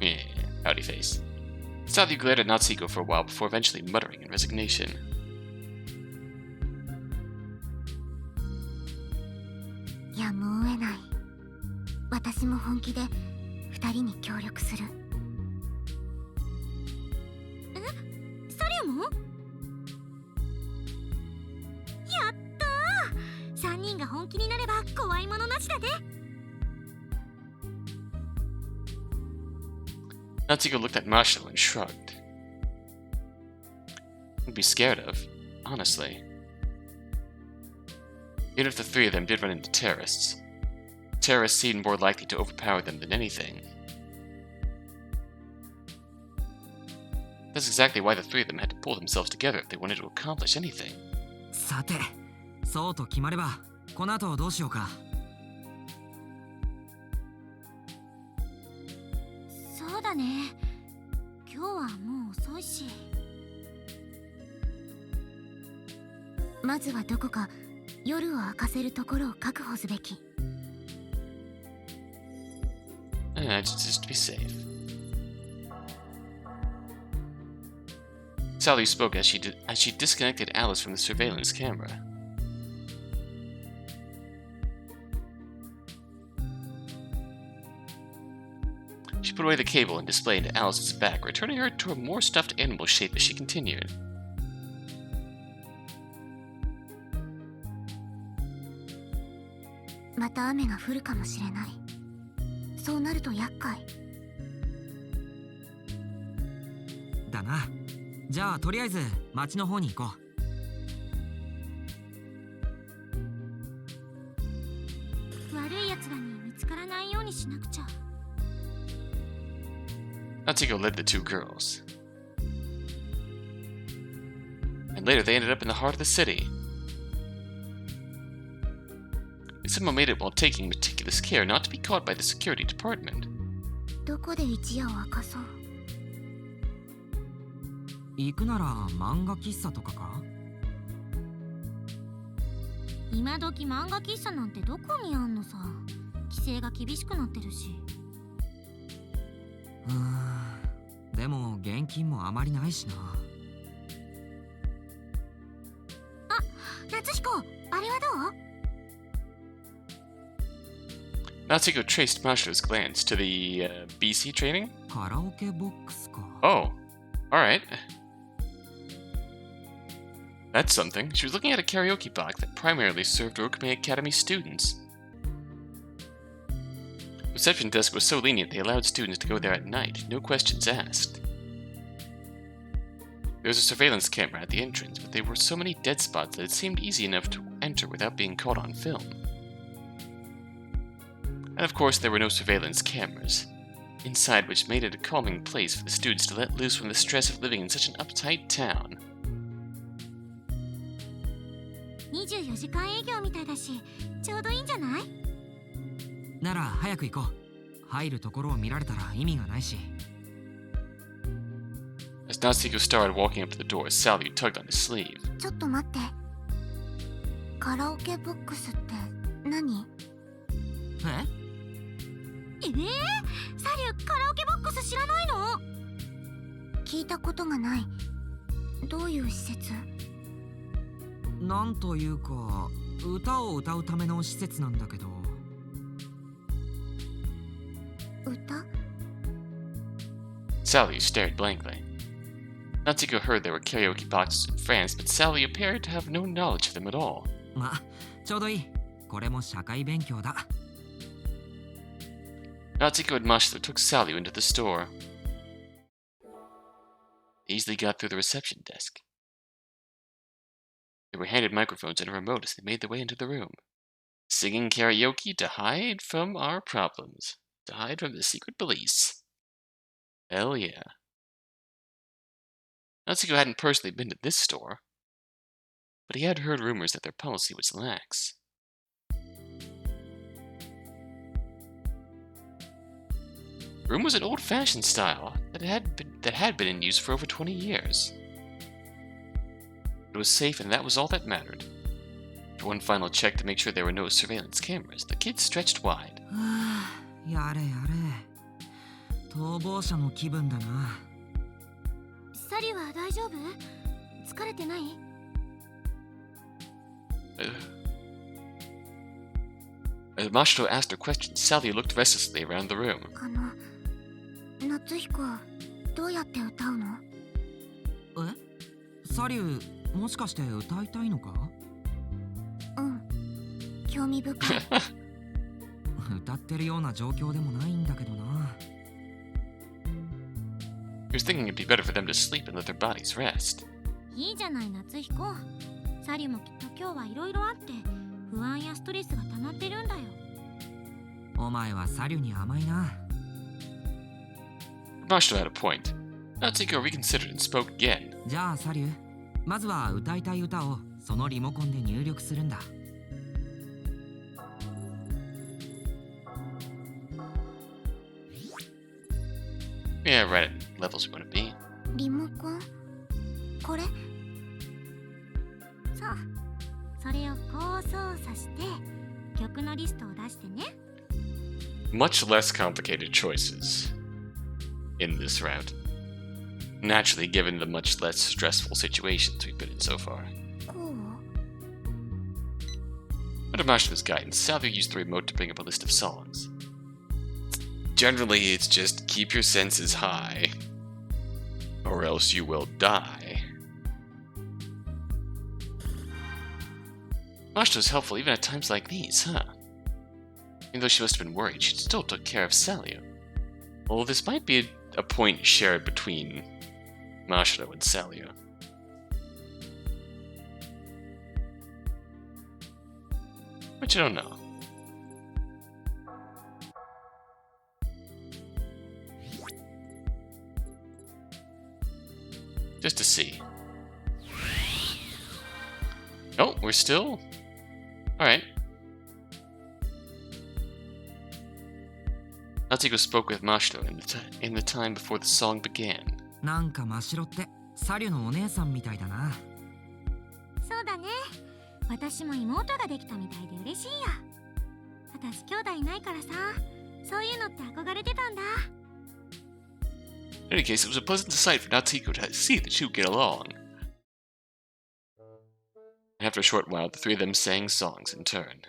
ー。Yeah, pouty face. Sally glared at Natsuhiko for a while before eventually muttering in resignation. やむを得ない。私も本気で二人に協力する。え、サリュも？やったー！三人が本気になれば怖いものなしだね。Natsuhiko looked at Mashiro and shrugged. Who'd be scared of, honestly. Even if the three of them did run into terrorists seemed more likely to overpower them than anything. That's exactly why the three of them had to pull themselves together if they wanted to accomplish anything. さて、そうと決まれば、この後どうしようか。そうだね。今日はもう遅いし。まずはどこか夜を明かせるところを確保すべき。Just to be safe. Sally spoke as she disconnected Alice from the surveillance camera. She put away the cable and displayed into Alice's back, returning her to a more stuffed animal shape as she continued. また雨が降るかもしれない。そうなると厄介だな。じゃあとりあえず町の方に行こう。悪い奴らに見つからないようにしなくちゃ。Natsuhiko led the two girls. And later they ended up in the heart of the city. They somehow made it while taking meticulous care not to be caught by the security department. どこで一夜を明かそう。行くなら漫画喫茶とかか。今時漫画喫茶なんてどこにあんのさ。規制が厳しくなってるし。でも現金もあまりないしな。あ、夏彦、あれはどうNatsuhiko traced Mashiro's glance to the BC training. カラオケボックスか。Oh, alright. That's something. She was looking at a karaoke box that primarily served Rokume Academy students. The reception desk was so lenient they allowed students to go there at night, no questions asked. There was a surveillance camera at the entrance, but there were so many dead spots that it seemed easy enough to enter without being caught on film. And of course, there were no surveillance cameras inside, which made it a calming place for the students to let loose from the stress of living in such an uptight town. 24時間営業みたいだし、ちょうどいいんじゃない？なら早く行こう。入るところを見られたら意味がないし。As Natsuhiko started walking up to the door, Sally tugged on his sleeve. ちょっと待って。カラオケボックスって何？え？サリュカラオケボックス知らないの？聞いたことがない。どういう施設？なんというか、歌を歌うための施設なんだけど。歌？ Sally stared blankly. Natsuhiko heard there were karaoke boxes in France, but Sally appeared to have no knowledge of them at all. まあ、ちょうどいい。これも社会勉強だ。Natsuhiko and Mashita took Sally into the store. They easily got through the reception desk. They were handed microphones and a remote as they made their way into the room. Singing karaoke to hide from our problems. To hide from the secret police. Hell yeah. Natsuhiko hadn't personally been to this store, but he had heard rumors that their policy was lax. The room was an old-fashioned style that had been in use for over 20 years. It was safe, and that was all that mattered. For one final check to make sure there were no surveillance cameras, the kids stretched wide. やれやれ。逃亡者の気分だな。サリは大丈夫？疲れてない？ As Mashito asked her questions, Sally looked restlessly around the room. 夏彦、どうやって歌うの？え？サリュー、もしかして歌いたいのか？うん、興味深い。歌ってるような状況でもないんだけどな。He was thinking it'd be better for them to sleep and let their bodies rest. いいじゃない夏彦。サリもきっと今日はいろいろあって不安やストレスが溜まってるんだよ。お前はサリュに甘いな。Mashito had a point. Natsuhiko reconsidered and spoke again. じゃあサリュ、まずは歌いたい歌をそのリモコンで入力するんだ。Yeah, right at levels we want to be. リモコン？これ？そう。それをこう操作して曲のリストを出してね。Much less complicated choices in this round. Naturally, given the much less stressful situations we've been in so far. こう？ Under Mashito's guidance, Sally used the remote to bring up a list of songs. Generally, it's just keep your senses high, or else you will die. Mashito's helpful even at times like these, huh? Even though she must have been worried, she still took care of Sally. Although this might be a point shared between Mashito and Sally. Which I don't know. Just to see. Oh, we're still... Alright. Natsuhiko spoke with Mashito in the time before the song began. なんか真白ってサリュのお姉さんみたいだな。そうだね。私も妹ができたみたいで嬉しいや。私兄弟いないからさ、そういうのって憧れてたんだ。In any case, it was a pleasant sight for Natsuhiko to see the two get along. After a short while, the three of them sang songs in turn.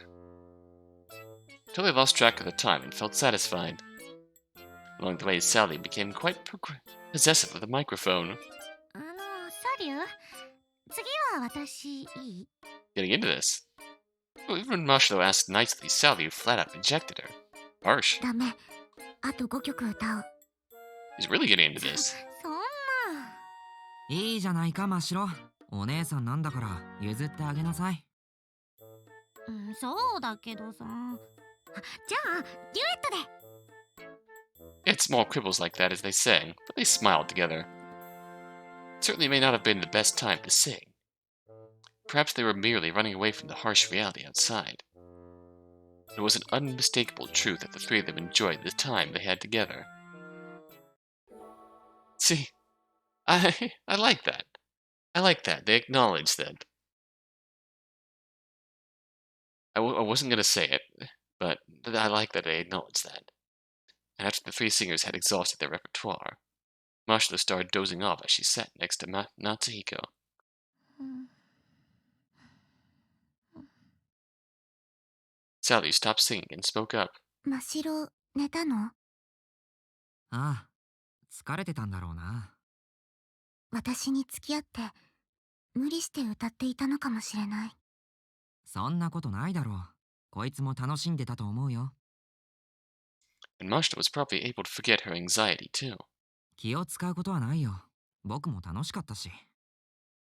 Until they lost track of the time and felt satisfied. Along the way, Sally became quite possessive of the microphone. サリュ次は私いい？ Getting into this. Well, even when Mashiro asked nicely, Sally flat out rejected her. Harsh. ダメ。あと5曲歌う。 He's really getting into this. そんな。いいじゃないか、真っ白。お姉さんなんだから譲ってあげなさい。そうだけどさ。じゃあ、デュエットで。They had small quibbles like that as they sang, but they smiled together. It certainly may not have been the best time to sing. Perhaps they were merely running away from the harsh reality outside. It was an unmistakable truth that the three of them enjoyed the time they had together. See, I like that. I like that. They acknowledge that. I wasn't going to say it, but I like that they acknowledge that. And after the three singers had exhausted their repertoire, Mashita started dozing off as she sat next to Natsuhiko. Sally stopped singing and spoke up. 真っ白、寝たの？ああ、疲れてたんだろうな。私に付き合って、無理して歌っていたのかもしれない。そんなことないだろう。こいつも楽しんでたと思うよ。And Mashita was probably able to forget her anxiety too. 気を使うことはないよ。僕も楽しかったし。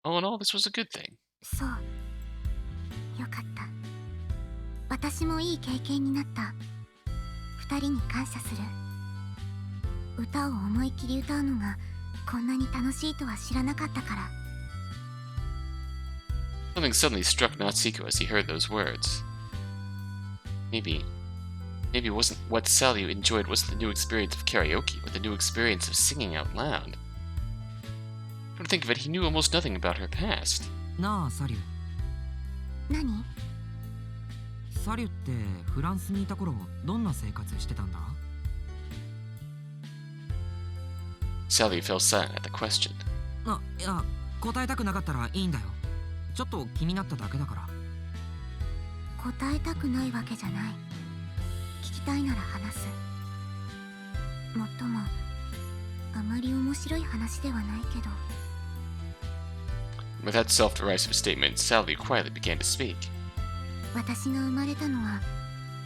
All in all, this was a good thing. そう。よかった。私もいい経験になった。二人に感謝する。歌を思い切り歌うのがこんなに楽しいとは知らなかったから。Something suddenly struck Natsuhiko as he heard those words. Maybe wasn't what Sally enjoyed wasn't the new experience of karaoke, but the new experience of singing out loud. Come to think of it, he knew almost nothing about her past. なあ、サリュ。何？サリュってフランスにいた頃どんな生活してたんだ？ Sally fell silent at the question. いや、答えたくなかったらいいんだよ。ちょっと気になっただけだから。答えたくないわけじゃない。聞きたいなら話す。もっとも、あまり面白い話ではないけど。With that self-derisive statement, Sally quietly began to speak. 私が生まれたのは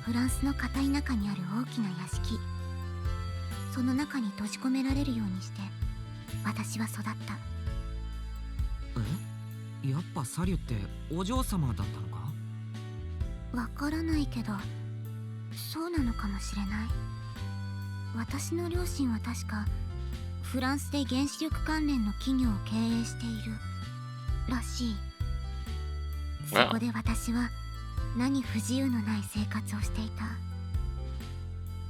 フランスの片田舎にある大きな屋敷。その中に閉じ込められるようにして私は育った。え？やっぱサリュってお嬢様だったのか？わからないけどそうなのかもしれない。私の両親は確かフランスで原子力関連の企業を経営しているらしい。そこで私は何不自由のない生活をしていた。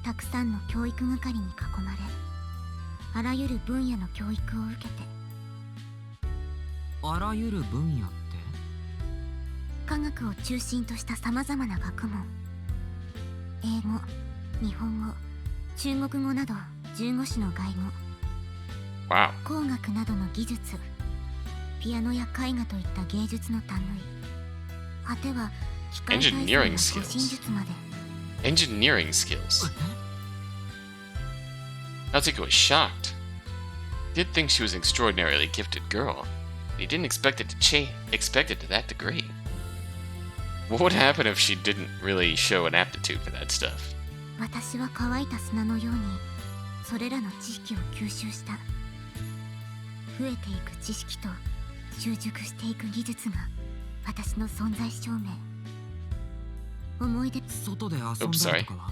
たくさんの教育係に囲まれ、あらゆる分野の教育を受けて。あらゆる分野って？科学を中心としたさまざまな学問、英語、日本語、中国語など15種の外語、 Wow. 工学などの技術、ピアノや絵画といった芸術の類、果ては機械体操や護身術まで。 Engineering skills. Natsuhiko was shocked. He did think she was an extraordinarily gifted girl, but he didn't expect it to that degree. What would happen if she didn't really show an aptitude for that stuff? 私は乾いた砂のようにそれらの知識を吸収した。増えていく知識と習熟していく技術が私の存在証明。思い出。外で遊んだりとかは？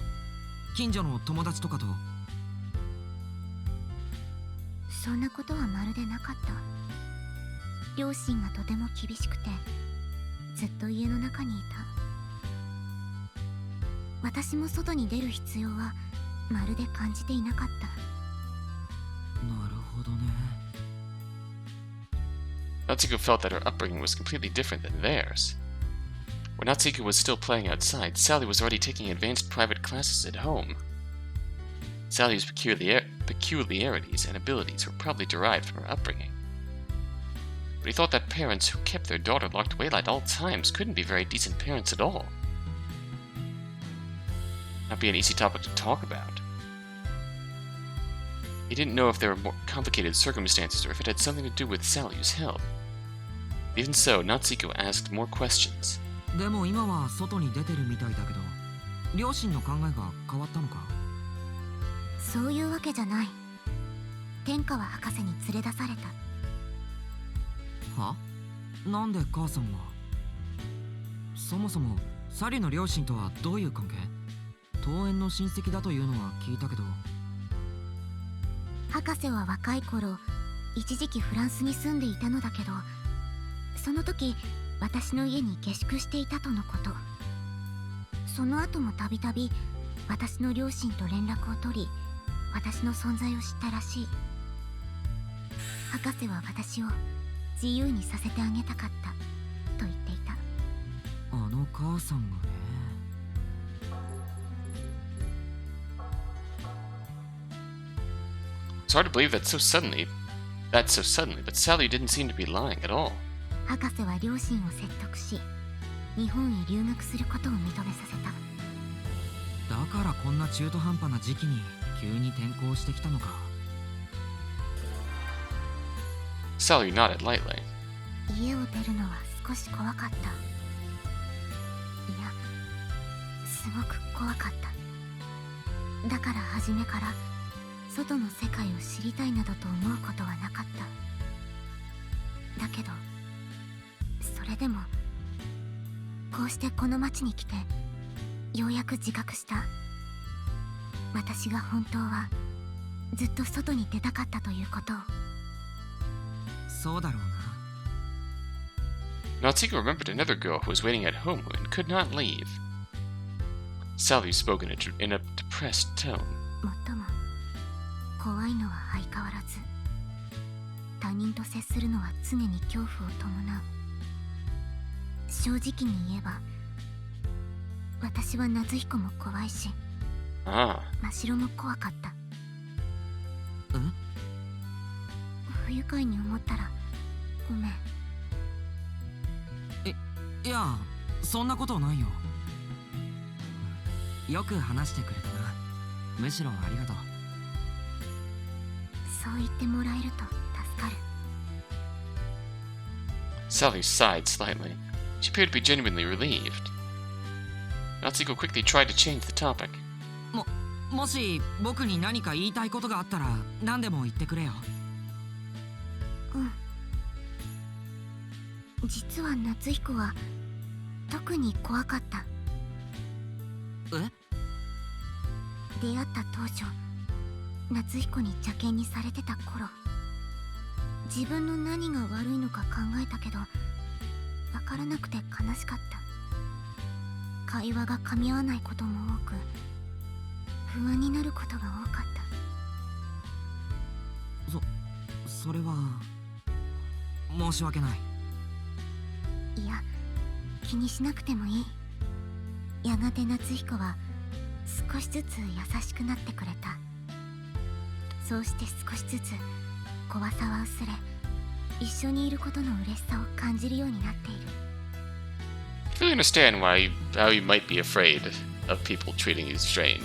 近所の友達とかと？そんなことはまるでなかった。両親がとても厳しくてずっと家の中にいた。私も外に出る必要はまるで感じていなかった。なるほどね。Natsuhiko felt that her upbringing was completely different than theirs. When Natsuhiko was still playing outside, Sally was already taking advanced private classes at home. Sally's peculiarities and abilities were probably derived from her upbringing. But he thought that parents who kept their daughter locked away at all times couldn't be very decent parents at all. Not be an easy topic to talk about. He didn't know if there were more complicated circumstances or if it had something to do with Sally's health. Even so, Natsuhiko asked more questions. でも今は外に出てるみたいだけど、両親の考えが変わったのか？そういうわけじゃない。天川博士に連れ出された。は？なんで母さんが？そもそもサリュの両親とはどういう関係？遠縁の親戚だというのは聞いたけど。博士は若い頃一時期フランスに住んでいたのだけど、その時私の家に下宿していたとのこと。その後もたびたび私の両親と連絡を取り、私の存在を知ったらしい。博士は私を自由にさせてあげたかったと言っていた。あの母さんがね。It's hard to believe that so suddenly, but Sally didn't seem to be lying at all. 博士は両親を説得し、日本へ留学することを認めさせた。だからこんな中途半端な時期に急に転校してきたのか。Sally nodded lightly. 家を出るのは少し怖かった。いや、すごく怖かった。だから初めから外の世界を知りたいなどと思うことはなかった。だけどそれでもこうしてこの町に来てようやく自覚した。私が本当はずっと外に出たかったということを。そうだろうな。 Natsuhiko remembered another girl who was waiting at home and could not leave. Sally spoke in a depressed tone. もっとも怖いのは相変わらず。他人と接するのは常に恐怖を伴う。正直に言えば私は夏彦も怖いし、Ah, 真白も怖かった。え？不愉快に思ったらごめん。いや、そんなことないよ。よく話してくれたな。むしろありがとう。そう言ってもらえると助かる。 Sally sighed slightly. She appeared to be genuinely relieved. Natsuhiko quickly tried to change the topic. もし僕に何か言いたいことがあったら何でも言ってくれよ。うん。実は夏彦は特に怖かった。え？出会った当初、夏彦に邪険にされてた頃、自分の何が悪いのか考えたけど分からなくて悲しかった。会話が噛み合わないことも多く、不安になることが多かった。それは申し訳ない。いや、気にしなくてもいい。やがて夏彦は少しずつ優しくなってくれた。そうして少しずつ怖さは薄れ、一緒にいることの嬉しさを感じるようになっている。I really understand how you might be afraid of people treating you strange.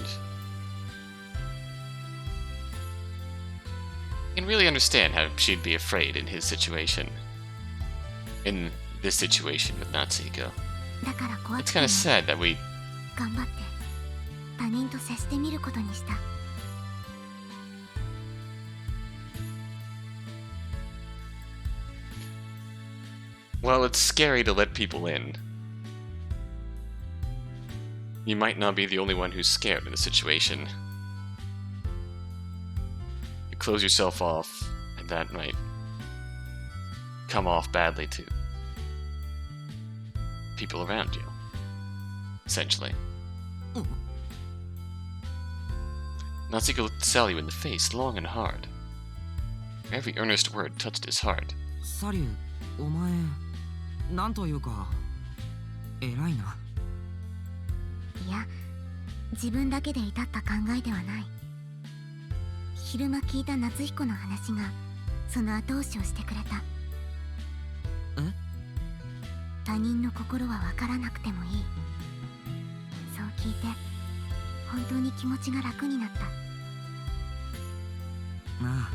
I can really understand how she'd be afraid in his situation. In this situation with Natsuhiko. だから怖く It's て kind も of sad that we 頑張って他人と接してみることにした。Well, it's scary to let people in. You might not be the only one who's scared in a situation. You close yourself off, and that might come off badly to people around you. Essentially. Natsuhiko looked Sally in the face long and hard. Every earnest word touched his heart. サリュー、お前なんというか偉いな。いや、自分だけで至った考えではない。昼間聞いた夏彦の話がその後押しをしてくれた。え？他人の心は分からなくてもいい。そう聞いて本当に気持ちが楽になった。ああ、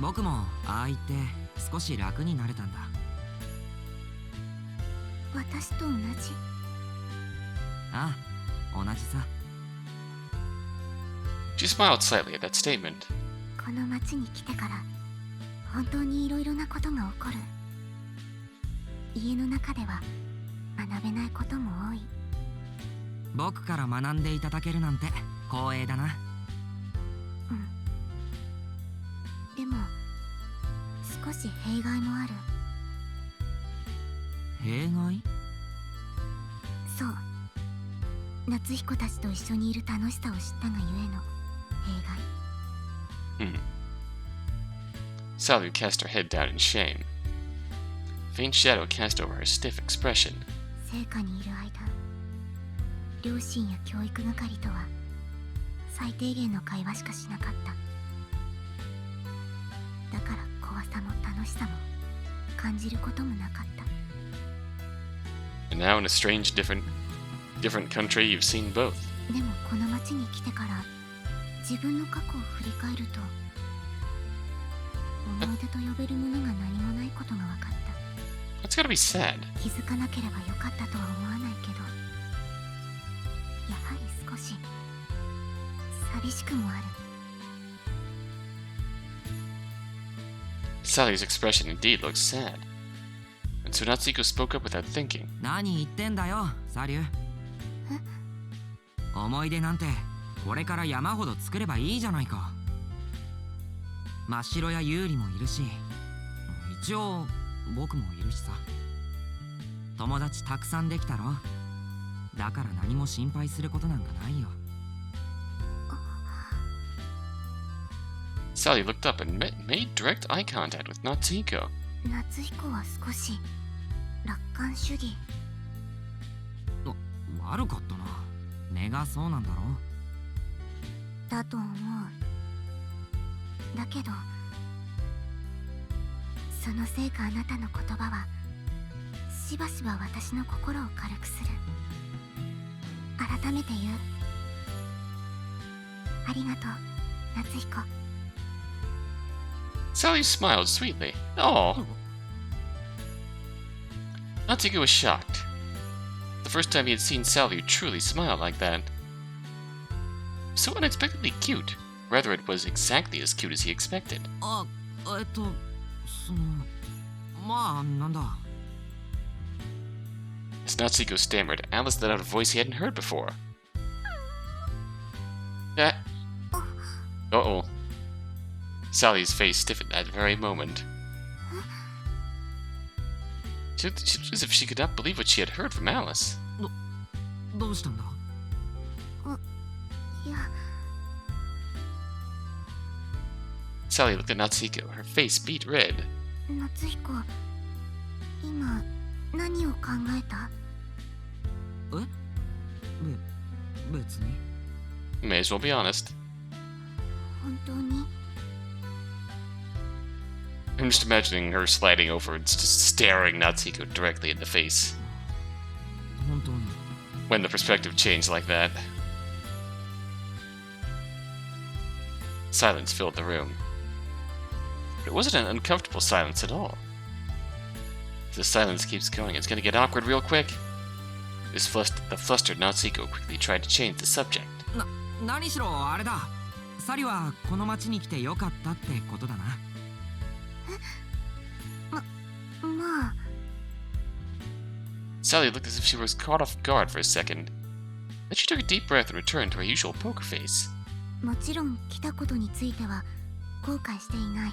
僕もああ言って少し楽になれたんだ。私と同じ。ああ、同じさ。 She smiled slightly at that statement. この町に来てから本当にいろいろなことが起こる。家の中では学べないことも多い。僕から学んでいただけるなんて光栄だな。うん。でも少し弊害もある。弊害？そう。夏彦たちと一緒にいる楽しさを知ったがゆえの弊害。Sally cast her head down in shame. Faint shadow cast over her stiff expression. 聖火にいる間、両親や教育係とは最低限の会話しかしなかった。だから怖さも楽しさも感じることもなかった。 And now in a strange, different country, you've seen both. でもこの町に来てから自分の過去を振り返ると思い出と呼べるものが何もないことが分かった。 That's gotta be sad. 気づかなければよかったとは思わないけど、やはり少し寂しくもある。 Sally's expression indeed looks sad. And so Natsuhiko spoke up without thinking. 何言ってんだよ、サリュー。思い出なんてこれから山ほど作ればいいじゃないか。真っ白やユーリもいるし、一応僕もいるしさ。友達たくさんできたろ。だから何も心配することなんかないよ。 Sally looked up and made direct eye contact with Natsuhiko. 夏彦は少し楽観主義。悪かったな。根がそうなんだろ。だと思う。だけどそのせいかあなたの言葉はしばしば私の心を軽くする。改めて言う。ありがとう、夏彦。 Sally smiled sweetly. Oh. Natsuhiko was shocked. The first time he had seen Sally truly smile like that. So unexpectedly cute. Rather, it was exactly as cute as he expected. あ、まあなんだ。 As Natsuhiko stammered, Alice let out a voice he hadn't heard before. Uh-oh. Sally's face stiffened that very moment. She looked as if she could not believe what she had heard from Alice. どうしたんだ。いや、 Sally looked at Natsuhiko, her face beat red. 夏彦、今何を考えた？別に。 May as well be honest. 本当に？ I'm just imagining her sliding over and just staring Natsuhiko directly in the face. 本当に。 When the perspective changed like that. Silence filled the room. But it wasn't an uncomfortable silence at all. If the silence keeps going, it's gonna get awkward real quick. The flustered Natsuhiko quickly tried to change the subject. 何しろあれだ。サリはこの町に来てよかったってことだな。まあ。 Sally looked as if she was caught off guard for a second. Then she took a deep breath and returned to her usual poker face. もちろん来たことについては後悔していない。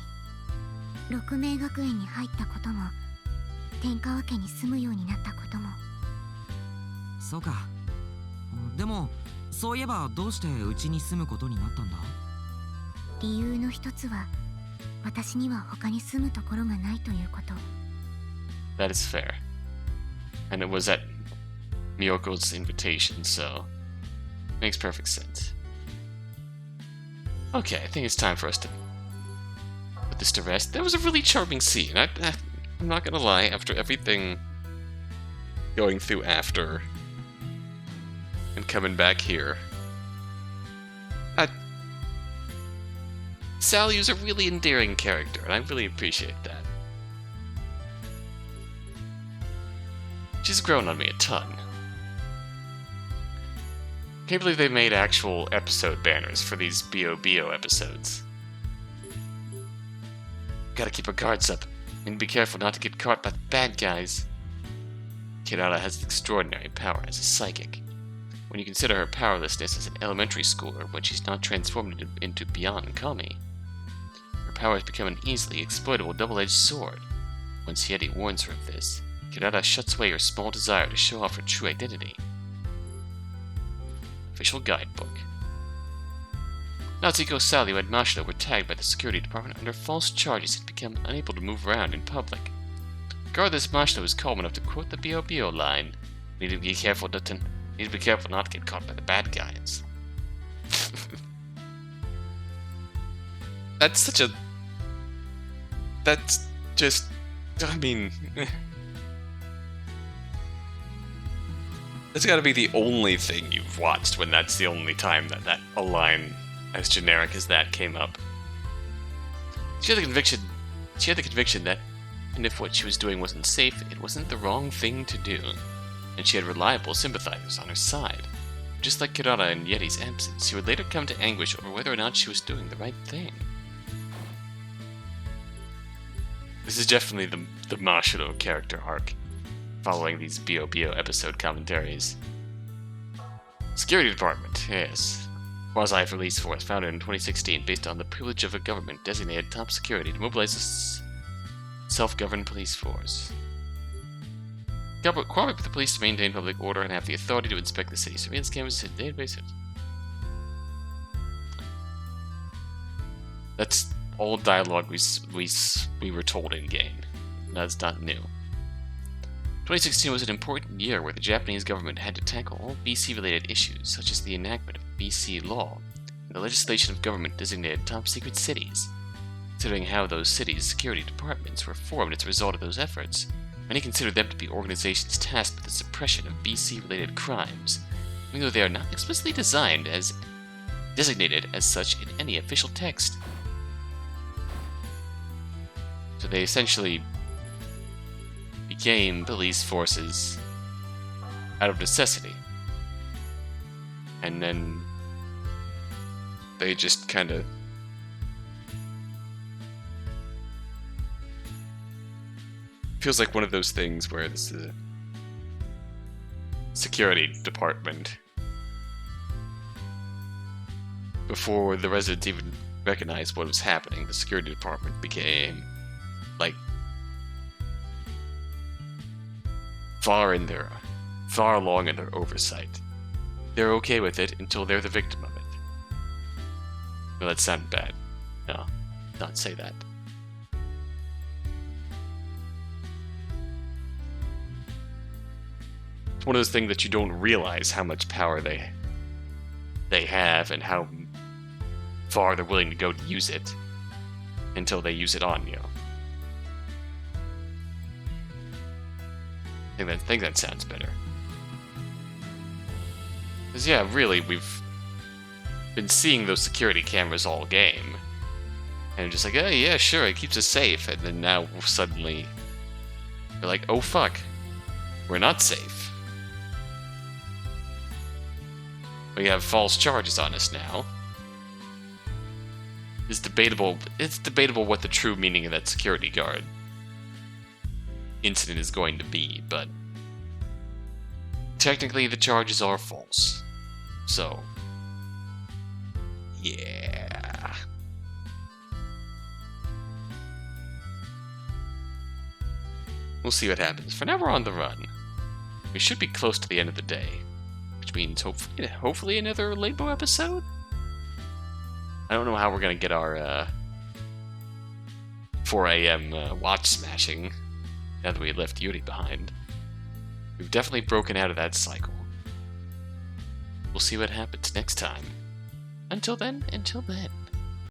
六名学園に入ったことも天川家に住むようになったことも。そうか。でもそういえばどうしてうちに住むことになったんだ？理由の一つは私には他に住むところがないということ。 That is fair. And it was at Miyoko's invitation, so makes perfect sense. Okay, I think it's time for us to put this to rest. That was a really charming scene. I'm not gonna lie, after everything going through after and coming back here, Sally is a really endearing character, and I really appreciate that. She's grown on me a ton. Can't believe they made actual episode banners for these BOBO episodes. Gotta keep our guards up, and be careful not to get caught by the bad guys. Kirara has extraordinary power as a psychic. When you consider her powerlessness as an elementary schooler when she's not transformed into beyond Kami, her power has become an easily exploitable double-edged sword. Once Yeti warns her of this, Kirara shuts away her small desire to show off her true identity. Official Guidebook. Natsuhiko Sally and Mashiro were tagged by the security department under false charges and become unable to move around in public. Regardless, Mashiro was calm enough to quote the BOBO line, Need to be careful not to get caught by the bad guys. That's just... I mean... That's gotta be the only thing you've watched when that's the only time that a line as generic as that came up. She had the conviction that, and if what she was doing wasn't safe, it wasn't the wrong thing to do, and she had reliable sympathizers on her side. Just like Kirara in Yeti's absence, she would later come to anguish over whether or not she was doing the right thing. This is definitely the Mashiro character arc, following these BOBO episode commentaries. Security Department, yes. Quasi police force founded in 2016 based on the privilege of a government designated top security to mobilize a self-governed police force. Cooperate with the police to maintain public order and have the authority to inspect the city surveillance cameras and databases. That's all dialogue we were told in game. That's not new. 2016 was an important year where the Japanese government had to tackle all BC-related issues, such as the enactment of BC law and the legislation of government-designated top-secret cities. Considering how those cities' security departments were formed as a result of those efforts, many consider them to be organizations tasked with the suppression of BC-related crimes, even though they are not explicitly designated as such in any official text. So they essentially became police forces out of necessity. And then they just kind of feels like one of those things where this is a security department. Before the residents even recognized what was happening, the security department became like far along in their oversight. They're okay with it until they're the victim of it. Well, that sounded bad. No, not say that. It's one of those things that you don't realize how much power they have and how far they're willing to go to use it until they use it on you. I think that sounds better. Because yeah, really, we've been seeing those security cameras all game. And just like, oh yeah, sure, it keeps us safe. And then now suddenly, they're like, oh fuck, we're not safe. We have false charges on us now. It's debatable what the true meaning of that security guard incident is going to be, but technically the charges are false. So, yeah. We'll see what happens. For now, we're on the run. We should be close to the end of the day, which means hopefully another Labo episode? I don't know how we're gonna get our 4 a.m. Watch smashing now that we left Yuri behind. We've definitely broken out of that cycle. We'll see what happens next time. Until then.